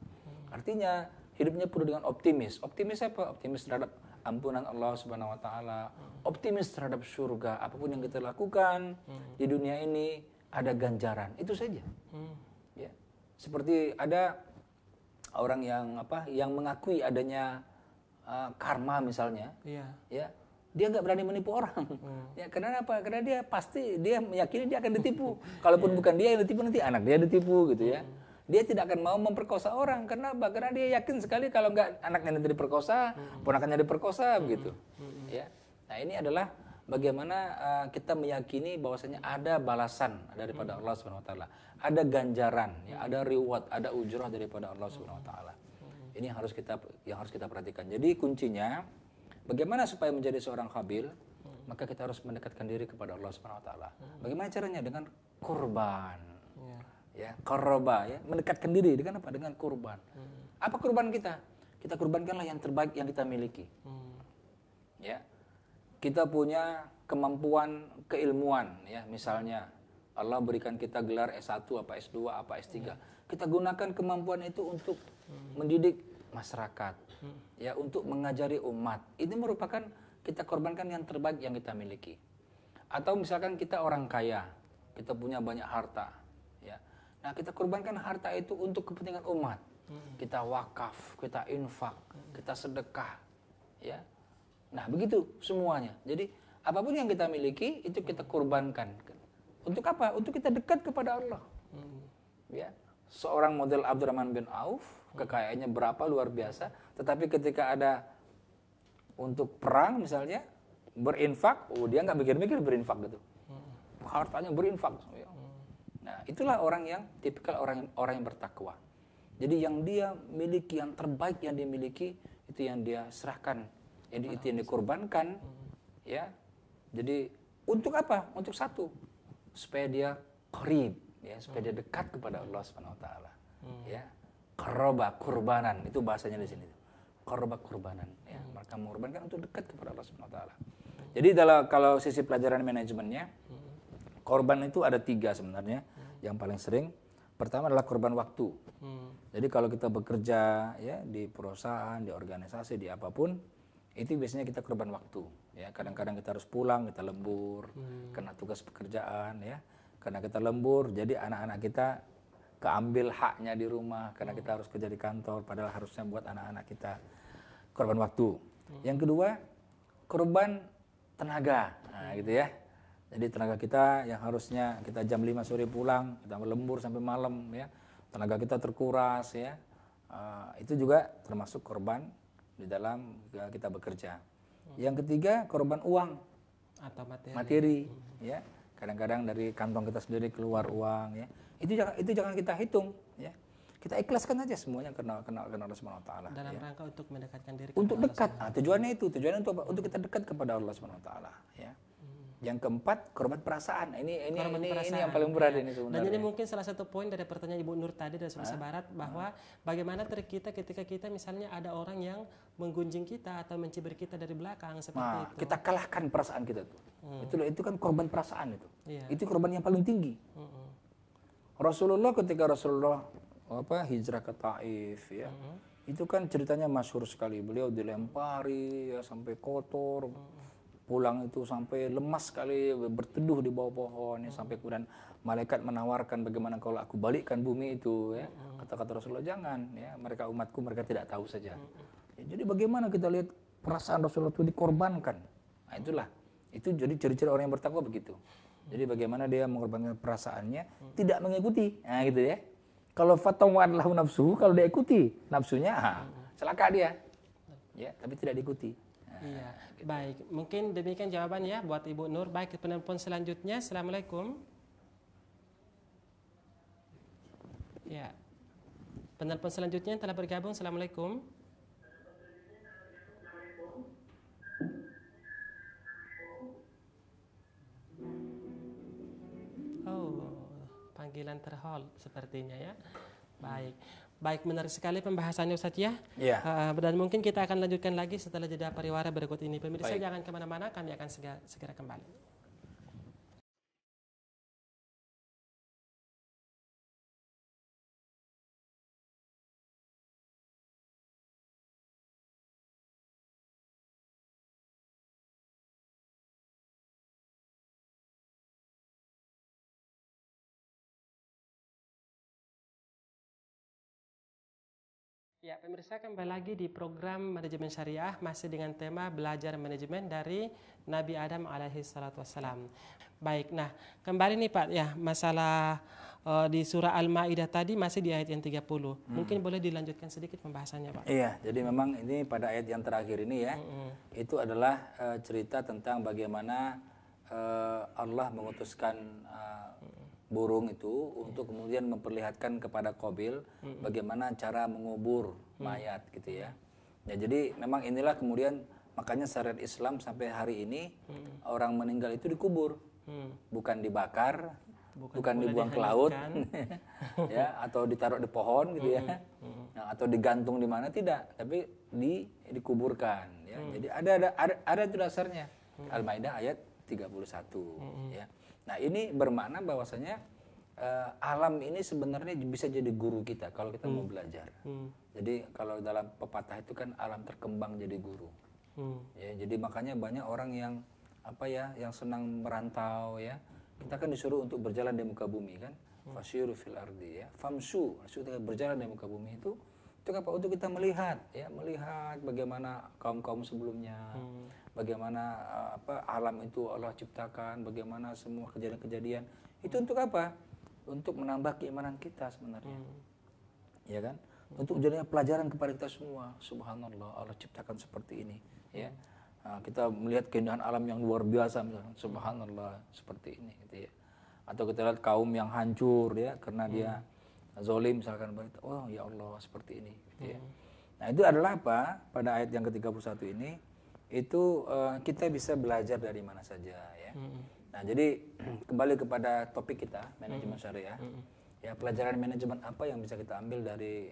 Artinya hidupnya penuh dengan optimis. Optimis apa? Optimis terhadap ampunan Allah Subhanahu wa taala. Optimis terhadap surga. Apapun yang kita lakukan di dunia ini ada ganjaran. Itu saja. Ya. Seperti ada orang yang mengakui adanya karma misalnya. Ya. Dia nggak berani menipu orang. Ya, karena apa? Karena dia meyakini dia akan ditipu. Kalaupun bukan dia yang ditipu, nanti anak dia ditipu gitu ya. Dia tidak akan mau memperkosa orang. Karena apa? Karena dia yakin sekali kalau nggak anaknya nanti diperkosa, ponakannya diperkosa begitu. Ya. Nah, ini adalah bagaimana kita meyakini bahwasanya ada balasan daripada Allah Subhanahu wa taala. Ada ganjaran, ya, ada reward, ada ujrah daripada Allah Subhanahu wa taala. Ini yang harus kita perhatikan. Jadi kuncinya bagaimana supaya menjadi seorang Habil? Maka kita harus mendekatkan diri kepada Allah Subhanahu wa taala. Bagaimana caranya? Dengan kurban. Ya, qarraba, ya, mendekatkan diri dengan apa? Dengan kurban. Apa kurban kita? Kita kurbankanlah yang terbaik yang kita miliki. Ya. Kita punya kemampuan keilmuan, ya, misalnya Allah berikan kita gelar S1 apa S2 apa S3. Kita gunakan kemampuan itu untuk mendidik masyarakat. Ya, untuk mengajari umat. Ini merupakan kita korbankan yang terbaik yang kita miliki. Atau misalkan kita orang kaya, kita punya banyak harta, ya. Nah, kita korbankan harta itu untuk kepentingan umat. Kita wakaf, kita infak, kita sedekah, ya. Nah, begitu semuanya. Jadi, apapun yang kita miliki itu kita korbankan. Untuk apa? Untuk kita dekat kepada Allah. Ya. Seorang model Abdurrahman bin Auf, kekayaannya berapa luar biasa, tetapi ketika ada untuk perang misalnya, berinfak, dia nggak mikir-mikir berinfak gitu. Hartanya berinfak. Nah, itulah orang yang tipikal orang yang bertakwa. Jadi yang dia miliki, yang terbaik yang dia miliki itu yang dia serahkan, itu yang dikorbankan, ya. Jadi untuk apa? Untuk satu, supaya dia qarib, ya, supaya dia dekat kepada Allah Subhanahu wa taala. Ya. Qarraba, kurbanan, itu bahasanya di sini. Qarraba, kurbanan, ya. Mereka mengorbankan untuk dekat kepada Allah Subhanahu wa taala. Jadi kalau sisi pelajaran manajemennya, korban itu ada 3 sebenarnya. Yang paling sering, pertama adalah korban waktu. Jadi kalau kita bekerja, ya, di perusahaan, di organisasi, di apapun, itu biasanya kita korban waktu. Ya, kadang-kadang kita harus pulang, kita lembur, karena tugas pekerjaan, ya. Karena kita lembur, jadi anak-anak kita keambil haknya di rumah, karena kita harus kerja di kantor, padahal harusnya buat anak-anak kita. Korban waktu. Yang kedua, korban tenaga, nah, gitu ya. Jadi tenaga kita yang harusnya kita jam 5 sore pulang, kita lembur sampai malam, ya. Tenaga kita terkuras, ya. Itu juga termasuk korban di dalam kita bekerja. Yang ketiga, korban uang atau materi, ya. Kadang-kadang dari kantong kita sendiri keluar uang, ya. Itu jangan kita hitung, ya. Kita ikhlaskan aja semuanya karena Allah Subhanahu wa taala. Dalam rangka untuk mendekatkan diri kepada untuk Allah dekat. Tujuannya untuk apa? Untuk kita dekat kepada Allah Subhanahu wa taala, ya. Yang keempat, korban perasaan. Ini yang paling berat ini sebenarnya. Dan ini mungkin salah satu poin dari pertanyaan Ibu Nur tadi dari Sulawesi Barat, bahwa bagaimana kita ketika kita misalnya ada orang yang menggunjing kita atau mencibir kita dari belakang seperti itu. Kita kalahkan perasaan kita tuh. Itu kan korban perasaan itu. Itu korban yang paling tinggi. Ketika Rasulullah hijrah ke Taif, ya. Itu kan ceritanya masyhur sekali. Beliau dilempari, ya, sampai kotor. Pulang itu sampai lemas sekali, berteduh di bawah pohon, ya, sampai kemudian malaikat menawarkan bagaimana kalau aku balikkan bumi itu, ya. Kata-kata Rasulullah, jangan, ya, mereka umatku, mereka tidak tahu saja. Ya, jadi bagaimana kita lihat perasaan Rasulullah itu dikorbankan. Nah, itu jadi ciri-ciri orang yang bertakwa begitu. Jadi bagaimana dia mengorbankan perasaannya, tidak mengikuti. Nah gitu ya. Kalau fatwa adalah nafsu, kalau dia ikuti nafsunya, celaka dia. Ya, tapi tidak diikuti. Nah, Iya, baik. Mungkin demikian jawabannya buat Ibu Nur. Baik, penelpon selanjutnya. Assalamualaikum. Ya, penelpon selanjutnya yang telah bergabung. Assalamualaikum. Oh, panggilan terhold sepertinya ya. Baik. Baik, menarik sekali pembahasannya Ustaz ya. Ya. Dan mungkin kita akan lanjutkan lagi setelah jeda pariwara berikut ini. Pemirsa Baik. jangan kemana-mana, kami akan segera kembali. Ya, pemirsa kembali lagi di program Manajemen Syariah masih dengan tema belajar manajemen dari Nabi Adam alaihi salatu wassalam. Baik, nah kembali nih Pak ya, masalah di surah Al-Maidah tadi masih di ayat yang 30. Mungkin boleh dilanjutkan sedikit pembahasannya Pak. Iya, jadi memang ini pada ayat yang terakhir ini ya, itu adalah cerita tentang bagaimana Allah mengutuskan burung itu untuk kemudian memperlihatkan kepada Qabil bagaimana cara mengubur mayat gitu ya. Ya jadi memang inilah kemudian makanya syariat Islam sampai hari ini orang meninggal itu dikubur, bukan dibakar, bukan dibuang ke laut, ya atau ditaruh di pohon gitu ya, atau digantung di mana tidak, tapi dikuburkan. Ya. Jadi ada itu dasarnya. Al-Maidah ayat 31 ya. Nah ini bermakna bahwasanya alam ini sebenarnya bisa jadi guru kita kalau kita mau belajar. Jadi kalau dalam pepatah itu kan alam terkembang jadi guru. Ya, jadi makanya banyak orang yang yang senang merantau ya. Kita kan disuruh untuk berjalan di muka bumi kan. Fasyiru fil ardi ya. Famsu, maksudnya berjalan di muka bumi itu apa? Untuk kita melihat bagaimana kaum-kaum sebelumnya. Bagaimana alam itu Allah ciptakan, bagaimana semua kejadian-kejadian. Itu untuk apa? Untuk menambah keimanan kita sebenarnya. Ya kan? Untuk jadinya pelajaran kepada kita semua. Subhanallah, Allah ciptakan seperti ini, ya. Nah, kita melihat keindahan alam yang luar biasa misalkan. Subhanallah, seperti ini gitu ya. Atau kita lihat kaum yang hancur ya karena dia zalim misalkan, oh ya Allah seperti ini gitu ya. Nah, itu adalah apa? Pada ayat yang ke-31 ini itu kita bisa belajar dari mana saja ya. Nah, jadi kembali kepada topik kita manajemen syariah. Ya, pelajaran manajemen apa yang bisa kita ambil dari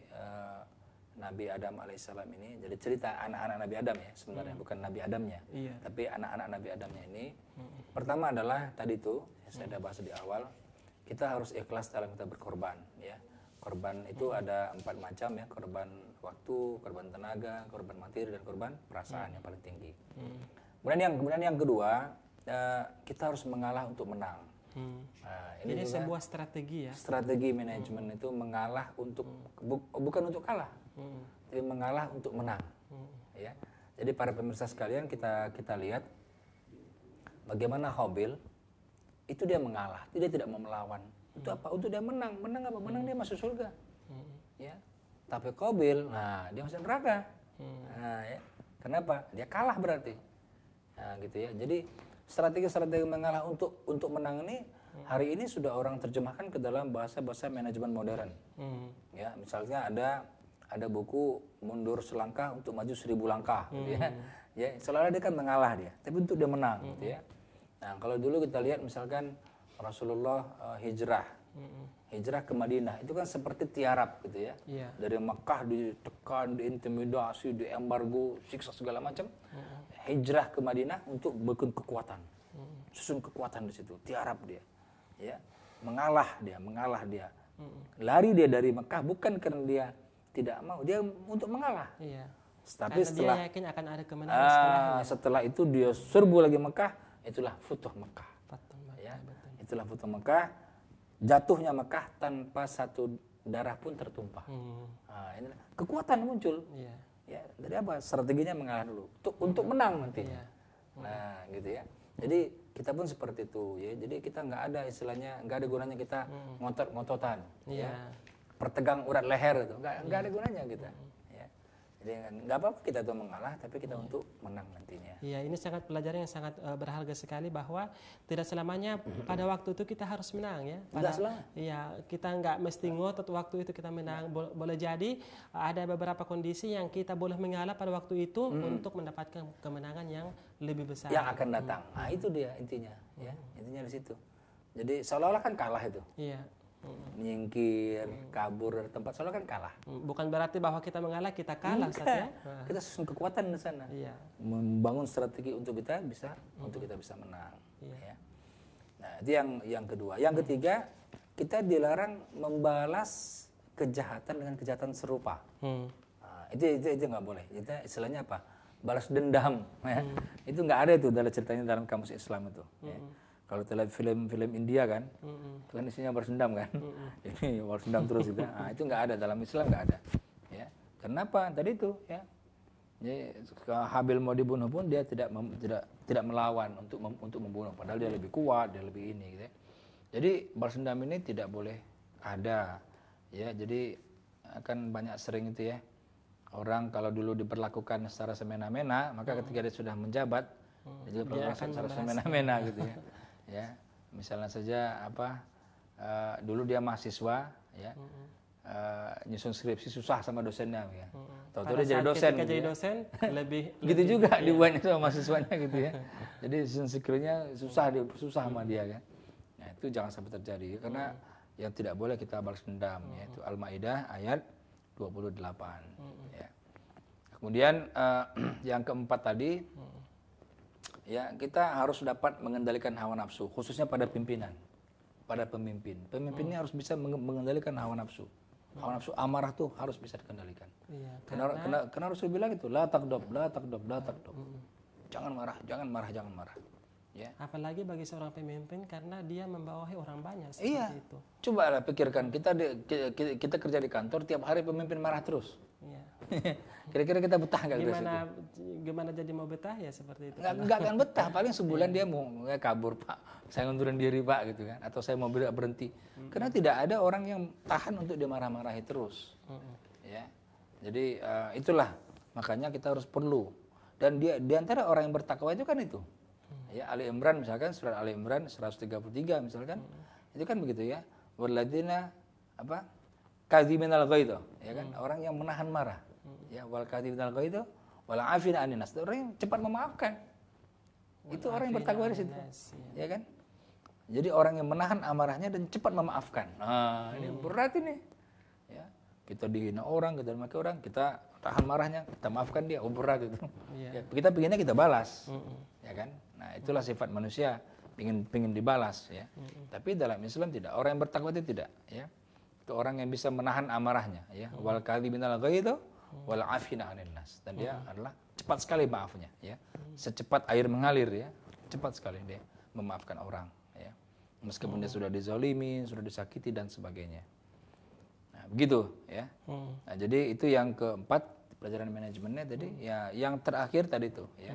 Nabi Adam alaihissalam ini? Jadi cerita anak-anak Nabi Adam ya sebenarnya, bukan Nabi Adamnya, tapi anak-anak Nabi Adamnya ini. Pertama adalah tadi itu saya sudah bahas di awal, kita harus ikhlas dalam kita berkorban ya. Korban itu ada 4 macam ya, korban waktu, korban tenaga, korban materi, dan korban perasaan yang paling tinggi. Kemudian yang kedua, kita harus mengalah untuk menang. Nah, ini jadi sebuah strategi ya. Strategi manajemen itu mengalah untuk bukan untuk kalah, tapi mengalah untuk menang. Ya. Jadi para pemirsa sekalian kita lihat bagaimana Qabil itu dia mengalah, dia tidak mau melawan. Itu apa? Untuk dia menang. Menang apa? Menang dia masuk surga. Ya. Tapi Qabil, nah dia masuk neraka. Nah, ya. Kenapa? Dia kalah berarti. Nah, gitu ya. Jadi strategi mengalah untuk menang ini hari ini sudah orang terjemahkan ke dalam bahasa manajemen modern. Ya, misalnya ada buku mundur selangkah untuk maju 1000 langkah, gitu ya. Ya, seolah-olah dia kan mengalah dia, tapi untuk dia menang, gitu ya. Nah, kalau dulu kita lihat misalkan Rasulullah hijrah ke Madinah itu kan seperti tiarap gitu ya. Dari Mekah ditekan, diintimidasi, diembargo, siksa segala macam. Hijrah ke Madinah untuk bikin kekuatan. Susun kekuatan di situ, tiarap dia. Ya, mengalah dia. Lari dia dari Mekah bukan karena dia tidak mau, dia untuk mengalah. Tapi setelah dia yakin akan ada kemenangan setelah itu dia serbu lagi Mekah, itulah Futuh Mekah. Ya, itulah Futuh Mekah, jatuhnya Mekah tanpa satu darah pun tertumpah. Nah, ini kekuatan muncul. Ya, dari apa? Strateginya mengalah dulu untuk menang nantinya. Nah, gitu ya. Jadi kita pun seperti itu ya. Jadi kita nggak ada istilahnya, nggak ada gunanya kita ngotot-ngototan. Iya. Ya. Pertegang urat leher itu nggak ada gunanya kita. Ya. Jadi nggak apa-apa kita tuh mengalah, tapi kita untuk menang nantinya. Iya, ini sangat pelajaran yang sangat berharga sekali, bahwa tidak selamanya pada waktu itu kita harus menang ya. Tidak selama. Iya, kita nggak mesti ngotot waktu itu kita menang. Boleh jadi ada beberapa kondisi yang kita boleh mengalah pada waktu itu untuk mendapatkan kemenangan yang lebih besar. Yang akan datang. Nah itu dia intinya. Ya, intinya di situ. Jadi seolah-olah kan kalah itu. Iya. Menyingkir, kabur dari tempat, soalnya kan kalah. Bukan berarti bahwa kita mengalah kita kalah, Ustaz, ya. Kita susun kekuatan di sana. Iya. Membangun strategi untuk kita bisa menang. Iya. Ya. Nah, itu yang kedua. Yang ketiga, kita dilarang membalas kejahatan dengan kejahatan serupa. Nah, itu nggak boleh. Itu istilahnya apa? Balas dendam. Ya. Itu nggak ada itu dalam ceritanya dalam kamus Islam itu. Ya. Kalau kita lihat film-film India kan, itu kan isinya balas dendam kan, ini balas dendam terus gitu. Nah, itu nggak ada dalam Islam, nggak ada. Ya, kenapa? Tadi itu ya, jadi Habil mau dibunuh pun dia tidak melawan untuk membunuh, padahal dia lebih kuat, dia lebih ini. Gitu ya. Jadi balas dendam ini tidak boleh ada. Ya, jadi akan banyak sering itu ya. Orang kalau dulu diperlakukan secara semena-mena, maka ketika dia sudah menjabat, dia juga secara semena-mena gitu ya. Ya, misalnya saja dulu dia mahasiswa ya, nyusun skripsi susah sama dosennya ya. Tahu-tahu dia jadi dosen. Ketika jadi dosen lebih gitu juga dibuatnya sama mahasiswanya gitu ya. Jadi nyusun skripsinya susah sama dia kan. Nah, itu jangan sampai terjadi karena yang tidak boleh kita balas dendam yaitu Al-Maidah ayat 28 ya. Kemudian yang keempat tadi ya, kita harus dapat mengendalikan hawa nafsu, khususnya pada pimpinan, pada pemimpin. Pemimpinnya harus bisa mengendalikan hawa nafsu. Hawa nafsu amarah tuh harus bisa dikendalikan. Iya, karena Rasul bilang itu, la takdob. Jangan marah. Ya. Apalagi bagi seorang pemimpin karena dia membawahi orang banyak Iya. itu. Coba lah pikirkan, kita kerja di kantor tiap hari pemimpin marah terus. Iya. Kira-kira kita betah nggak? Gimana jadi mau betah ya seperti itu? Nggak akan betah. Paling sebulan dia mau kabur, Pak. Saya ngundurin diri, Pak, gitu kan. Atau saya mau berhenti. Karena tidak ada orang yang tahan untuk dimarah-marahi terus. Ya. Jadi itulah makanya kita harus perlu. Dan di antara orang yang bertakwa itu kan itu. Ya, Ali Imran misalkan, surat Ali Imran 133 misalkan. Itu kan begitu ya. Walladzina kadziminal ghaidh, ya kan? Orang yang menahan marah. Ya, wal kadziminal ghaidh wal afina 'anil nas. Orang yang cepat memaafkan. Itu orang yang bertakwa di situ. Ya kan? Jadi orang yang menahan amarahnya dan cepat memaafkan. Nah, ini berat ini. Ya. Kita dihina orang, kita dimaki orang, kita tahan marahnya, kita maafkan dia. Oh, berat itu. Ya, kita pinginnya kita balas. Ya kan? Nah, itulah sifat manusia, pingin dibalas ya. Tapi dalam Islam tidak. Orang yang bertakwa itu tidak, ya. Itu orang yang bisa menahan amarahnya, ya. Wal kadziminal ghaidh wal afina 'anil nas. Dan dia adalah cepat sekali maafnya, ya. Secepat air mengalir, ya. Cepat sekali dia memaafkan orang, ya. Meskipun dia sudah dizalimi, sudah disakiti dan sebagainya. Nah, begitu, ya. Nah, jadi itu yang keempat pelajaran manajemennya tadi. Ya, yang terakhir tadi itu, ya.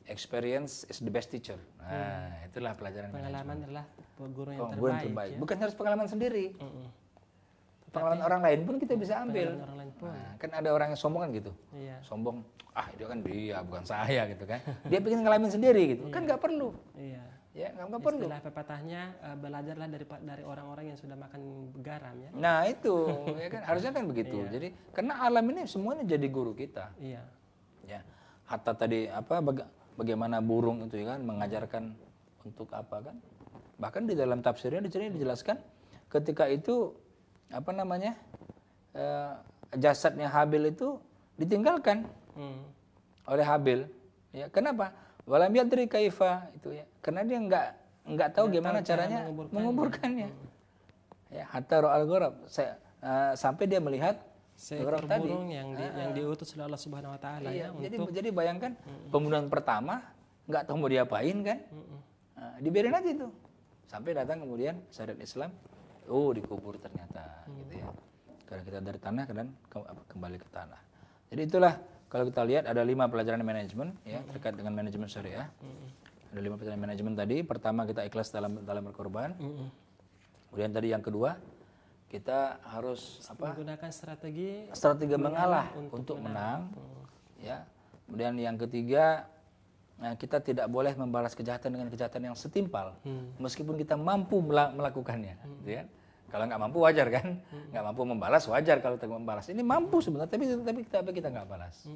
Experience is the best teacher. Nah, itulah pelajaran pengalaman adalah guru yang terbaik. Ya? Bukan harus pengalaman sendiri. Pengalaman orang lain pun kita bisa ambil. Nah, kan ada orang yang sombong kan gitu. Iya. Sombong, itu kan dia, bukan saya gitu kan. Dia pengen ngalamin sendiri gitu. Kan nggak perlu. Iya. Ya, nggak perlu. Istilah pepatahnya, belajarlah dari orang-orang yang sudah makan garam ya. Nah, itu ya kan harusnya kan begitu. Iya. Jadi karena alam ini semuanya jadi guru kita. Iya. Ya. Hatta tadi bagaimana burung itu ya kan mengajarkan untuk apa kan? Bahkan di dalam tafsirnya dijelaskan ketika itu jasadnya Habil itu ditinggalkan oleh Habil. Ya, kenapa? Walam yadri kaifa itu ya. Karena dia nggak tahu gimana caranya menguburkannya. Ya, hatta ra'al ghurab. Sampai dia melihat seekor burung yang diutus oleh Allah Subhanahu wa taala ya. Jadi bayangkan pembunuhan pertama nggak tahu mau diapain kan? Dibiarin aja itu. Sampai datang kemudian syariat Islam, dikubur ternyata gitu ya. Karena kita dari tanah dan kembali ke tanah. Jadi itulah kalau kita lihat ada 5 pelajaran manajemen ya terkait dengan manajemen syariah. Ada 5 pelajaran manajemen tadi. Pertama, kita ikhlas dalam berkorban. Kemudian tadi yang kedua, kita harus menggunakan strategi mengalah untuk menang. Ya. Kemudian yang ketiga, kita tidak boleh membalas kejahatan dengan kejahatan yang setimpal, meskipun kita mampu melakukannya. Gitu ya. Kalau nggak mampu wajar kan, nggak mampu membalas wajar kalau kita membalas. Ini mampu sebenarnya, tapi kita nggak balas.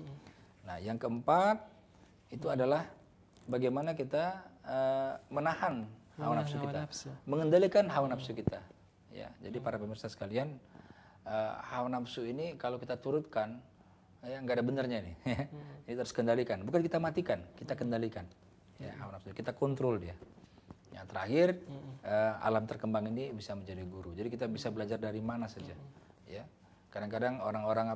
Nah, yang keempat itu adalah bagaimana kita menahan hawa nafsu kita, mengendalikan hawa nafsu kita. Ya, jadi para pemirsa sekalian, hawa nafsu ini kalau kita turutkan, ya nggak ada benernya nih. Ini terus kendalikan, bukan kita matikan, kita kendalikan. Ya, hawa nafsu kita kontrol dia. Yang terakhir, alam terkembang ini bisa menjadi guru. Jadi kita bisa belajar dari mana saja. Ya, kadang-kadang orang-orang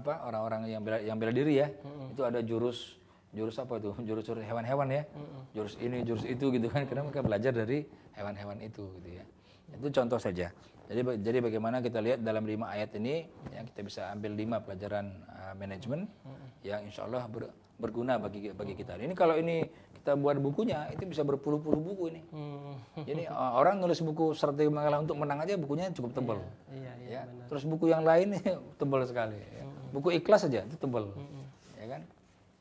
yang bela diri ya, itu ada jurus apa itu? Jurus hewan-hewan ya, jurus ini, jurus itu gitu kan. Karena mereka belajar dari hewan-hewan itu gitu ya. Itu contoh saja. Jadi bagaimana kita lihat dalam 5 ayat ini, yang kita bisa ambil 5 pelajaran manajemen yang insya Allah berguna bagi kita. Ini kalau ini kita buat bukunya, itu bisa berpuluh-puluh buku ini. Jadi orang nulis buku strategi mengalah untuk menang aja bukunya cukup tebal. Ya. Terus buku yang lain tebal sekali. Ya. Buku ikhlas saja itu tebal. Ya kan?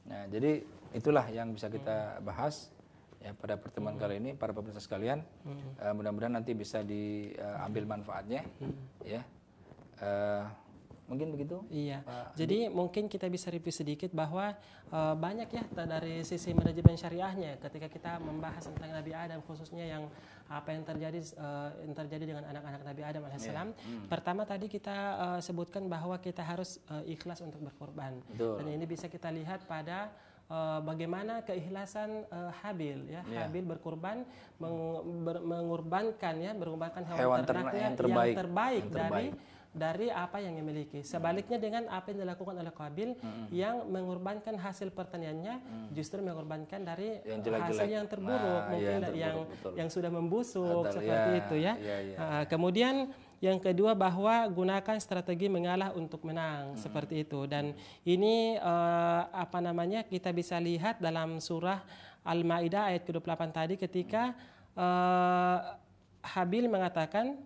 Nah, jadi itulah yang bisa kita bahas ya pada pertemuan kali ini, para pemirsa sekalian. Mudah-mudahan nanti bisa diambil manfaatnya. Ya. Mungkin begitu? Iya. Jadi mungkin kita bisa review sedikit bahwa banyak ya dari sisi manajemen syariahnya ketika kita membahas tentang Nabi Adam, khususnya yang apa yang terjadi dengan anak-anak Nabi Adam alaihissalam. Pertama tadi kita sebutkan bahwa kita harus ikhlas untuk berkorban. Dan ini bisa kita lihat pada bagaimana keikhlasan Habil ya. Habil berkorban mengorbankan hewan ternaknya yang terbaik dari apa yang dimiliki. Sebaliknya dengan apa yang dilakukan oleh Qabil yang mengorbankan hasil pertaniannya, justru mengorbankan dari hasil yang terburuk, mungkin yang sudah membusuk seperti itu ya. Kemudian yang kedua bahwa gunakan strategi mengalah untuk menang seperti itu. Dan ini kita bisa lihat dalam surah Al-Maidah ayat ke-28 tadi ketika Habil mengatakan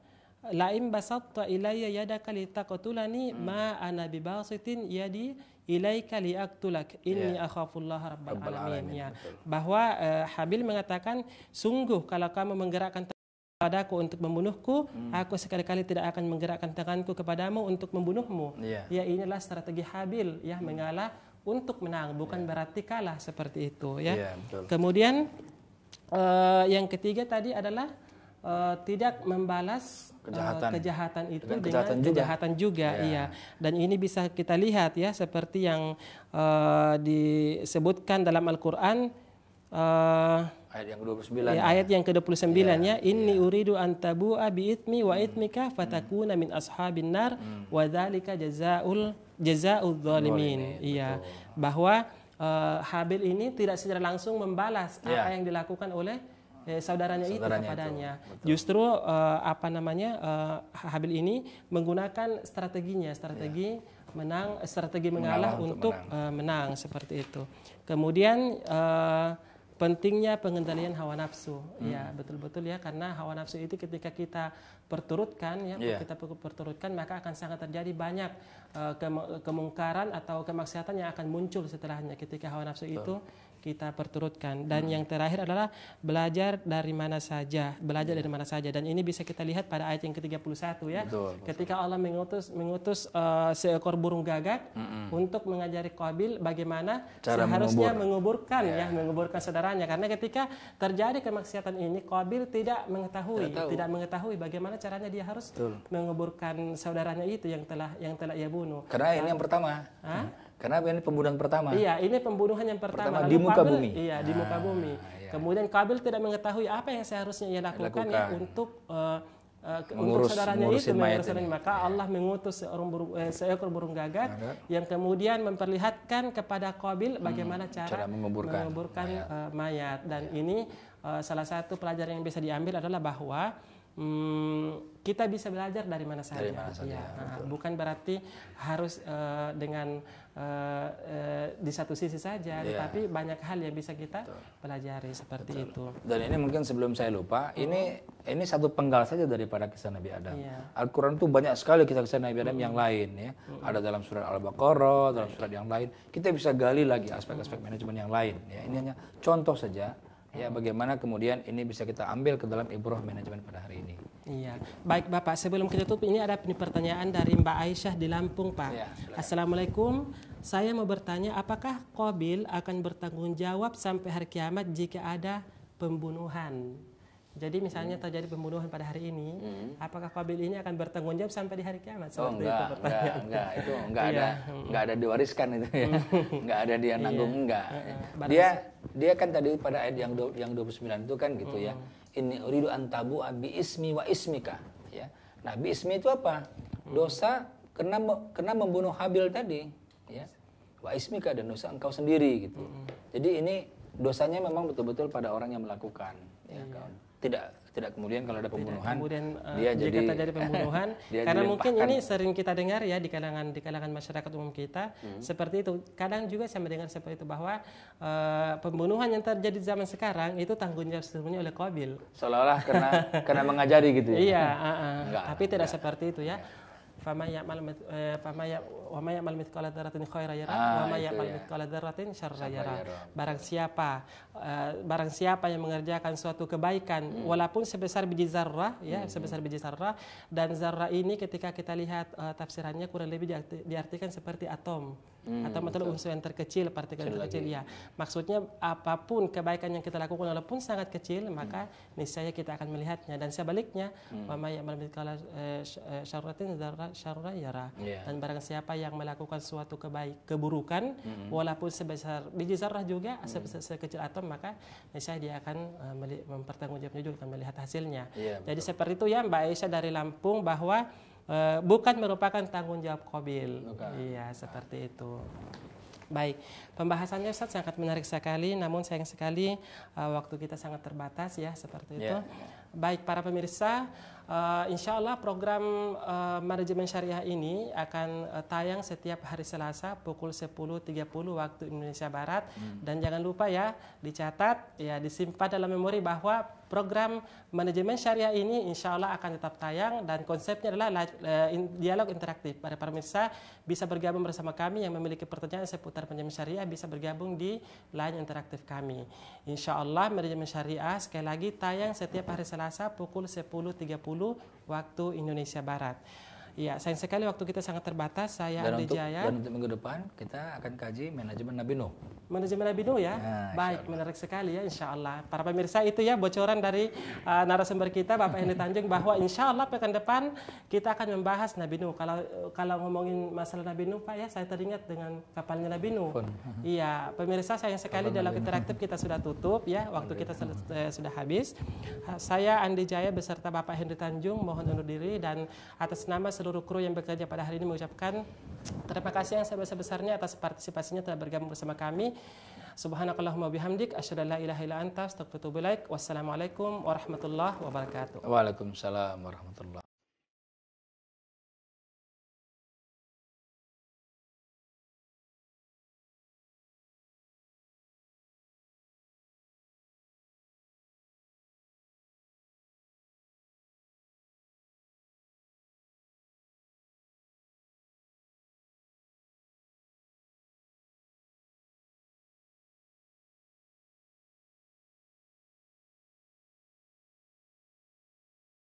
La'im basatta ilayya yadaka litaqtulani ma ana bibasitin yadi ilaika liaqtulak inni akhafullaha rabbal alamin. Ya. Bahwa Habil mengatakan, sungguh kalau kamu menggerakkan padaku untuk membunuhku, aku sekali-kali tidak akan menggerakkan tanganku kepadamu untuk membunuhmu. Ya, inilah strategi Habil ya, mengalah untuk menang, bukan berarti kalah seperti itu ya. Kemudian yang ketiga tadi adalah tidak membalas kejahatan itu dengan kejahatan juga. Iya. Dan ini bisa kita lihat ya, seperti yang disebutkan dalam Al-Qur'an ayat yang ke-29 ayat yang ke-29 ya, inni uridu an tabu'a bi itsmi wa itsmika fatakuna min ashabin nar wa dzalika jazaa'ul zalimin. Iya, bahwa Habil ini tidak secara langsung membalas apa yang dilakukan oleh saudaranya itu kepadanya. Justru Habil ini menggunakan strategi mengalah untuk menang seperti itu. Kemudian pentingnya pengendalian hawa nafsu. Ya, betul-betul ya, karena hawa nafsu itu ketika kita perturutkan maka akan sangat terjadi banyak kemungkaran atau kemaksiatan yang akan muncul setelahnya ketika hawa nafsu itu kita perturutkan. Dan yang terakhir adalah belajar dari mana saja, dan ini bisa kita lihat pada ayat yang ke-31 ya. Ketika Allah mengutus seekor burung gagak untuk mengajari Qabil bagaimana seharusnya menguburkan saudaranya, karena ketika terjadi kemaksiatan ini Qabil tidak mengetahui bagaimana caranya dia harus menguburkan saudaranya itu yang telah ia bunuh. Karena ini yang pertama. Karena ini pembunuhan pertama. Iya, ini pembunuhan yang pertama di muka bumi. Iya, di muka bumi. Kemudian Qabil tidak mengetahui apa yang seharusnya ia lakukan ya untuk saudaranya itu, maka Allah mengutus seekor burung gagak yang kemudian memperlihatkan kepada Qabil bagaimana cara menguburkan mayat. Dan ini salah satu pelajaran yang bisa diambil adalah bahwa kita bisa belajar dari mana saja. Dari mana saja, Bukan berarti harus dengan di satu sisi saja, tetapi banyak hal yang bisa kita pelajari seperti itu. Dan ini mungkin sebelum saya lupa, ini satu penggal saja daripada kisah Nabi Adam. Al-Quran itu banyak sekali kisah-kisah Nabi Adam yang lain ya. Ada dalam surat Al-Baqarah, dalam surat yang lain. Kita bisa gali lagi aspek-aspek manajemen yang lain. Ya, ini hanya contoh saja. Ya, bagaimana kemudian ini bisa kita ambil ke dalam ibrah manajemen pada hari ini. Iya, baik Bapak. Sebelum kita tutup, ini ada pertanyaan dari Mbak Aisyah di Lampung, Pak. Ya, Assalamualaikum. Saya mau bertanya, apakah Qabil akan bertanggung jawab sampai hari kiamat jika ada pembunuhan? Jadi misalnya terjadi pembunuhan pada hari ini, apakah Qabil ini akan bertanggung jawab sampai di hari kiamat? Enggak, itu enggak ada diwariskan itu ya. Enggak ada dia nanggung, enggak. Dia kan tadi pada ayat yang 29 itu kan gitu ya. Inni uridu an tabu bi ismi wa ismika, ya. Nah, bi ismi itu apa? Dosa kena membunuh Habil tadi, ya. Wa ismika, dan dosa engkau sendiri gitu. Jadi ini dosanya memang betul-betul pada orang yang melakukan, ya. Tidak kemudian kalau ada pembunuhan dia jika jadi terjadi pembunuhan karena mungkin ini sering kita dengar ya di kalangan masyarakat umum kita seperti itu. Kadang juga saya mendengar seperti itu bahwa pembunuhan yang terjadi zaman sekarang itu tanggung jawab sepenuhnya oleh Qabil. Seolah-olah karena mengajari gitu ya. Iya, tapi tidak seperti itu ya. Fama ya'mal mithqala dzarratin khairan yarah wa ma ya'mal mithqala dzarratin syarran yarah. Barang siapa yang mengerjakan suatu kebaikan walaupun sebesar biji zarrah ya, sebesar biji zarrah, dan zarrah ini ketika kita lihat tafsirannya kurang lebih diartikan seperti atom. Atom adalah unsur yang terkecil, partikel terkecil ya. Maksudnya apapun kebaikan yang kita lakukan walaupun sangat kecil, maka niscaya kita akan melihatnya. Dan sebaliknya, wa ma ya'mal mithqala syarratin syarran yarah. Dan barang siapa yang melakukan suatu keburukan walaupun sebesar biji zarrah juga, sekecil atom, maka niscaya dia akan mempertanggungjawabnya juga, akan melihat hasilnya. Jadi seperti itu ya Mbak Aisyah dari Lampung, bahwa bukan merupakan tanggung jawab Qabil. Iya, seperti itu. Baik, pembahasannya Ustaz sangat menarik sekali, namun sayang sekali waktu kita sangat terbatas ya, seperti itu. Baik, para pemirsa, insya Allah program manajemen syariah ini akan tayang setiap hari Selasa pukul 10.30 waktu Indonesia Barat. Dan jangan lupa ya, dicatat, ya disimpan dalam memori bahwa program manajemen syariah ini insya Allah akan tetap tayang, dan konsepnya adalah dialog interaktif. Para pemirsa bisa bergabung bersama kami yang memiliki pertanyaan seputar manajemen syariah, bisa bergabung di line interaktif kami. Insya Allah manajemen syariah sekali lagi tayang setiap hari Selasa pukul 10.30 waktu Indonesia Barat. Ya, sayang sekali waktu kita sangat terbatas. Saya Andi Jaya. Dan untuk minggu depan kita akan kaji manajemen Nabi Nuh. Manajemen Nabi Nuh ya. Baik, menarik sekali ya, insya Allah. Para pemirsa, itu ya bocoran dari narasumber kita Bapak Hendy Tanjung, bahwa insya Allah pekan depan kita akan membahas Nabi Nuh. Kalau ngomongin masalah Nabi Nuh Pak ya, saya teringat dengan kapalnya Nabi Nuh. Iya, pemirsa, sayang sekali dalam interaktif kita sudah tutup ya, waktu kita sudah habis. Saya Andi Jaya beserta Bapak Hendy Tanjung mohon undur diri, dan atas nama seluruh kru yang bekerja pada hari ini mengucapkan terima kasih yang sebesar-besarnya atas partisipasinya telah bergabung bersama kami. Subhanakallahumma bihamdik asyhadu an la ilaha illa anta astaghfiruka wa atubu ilaik. Wassalamualaikum warahmatullahi wabarakatuh. Waalaikumsalam warahmatullahi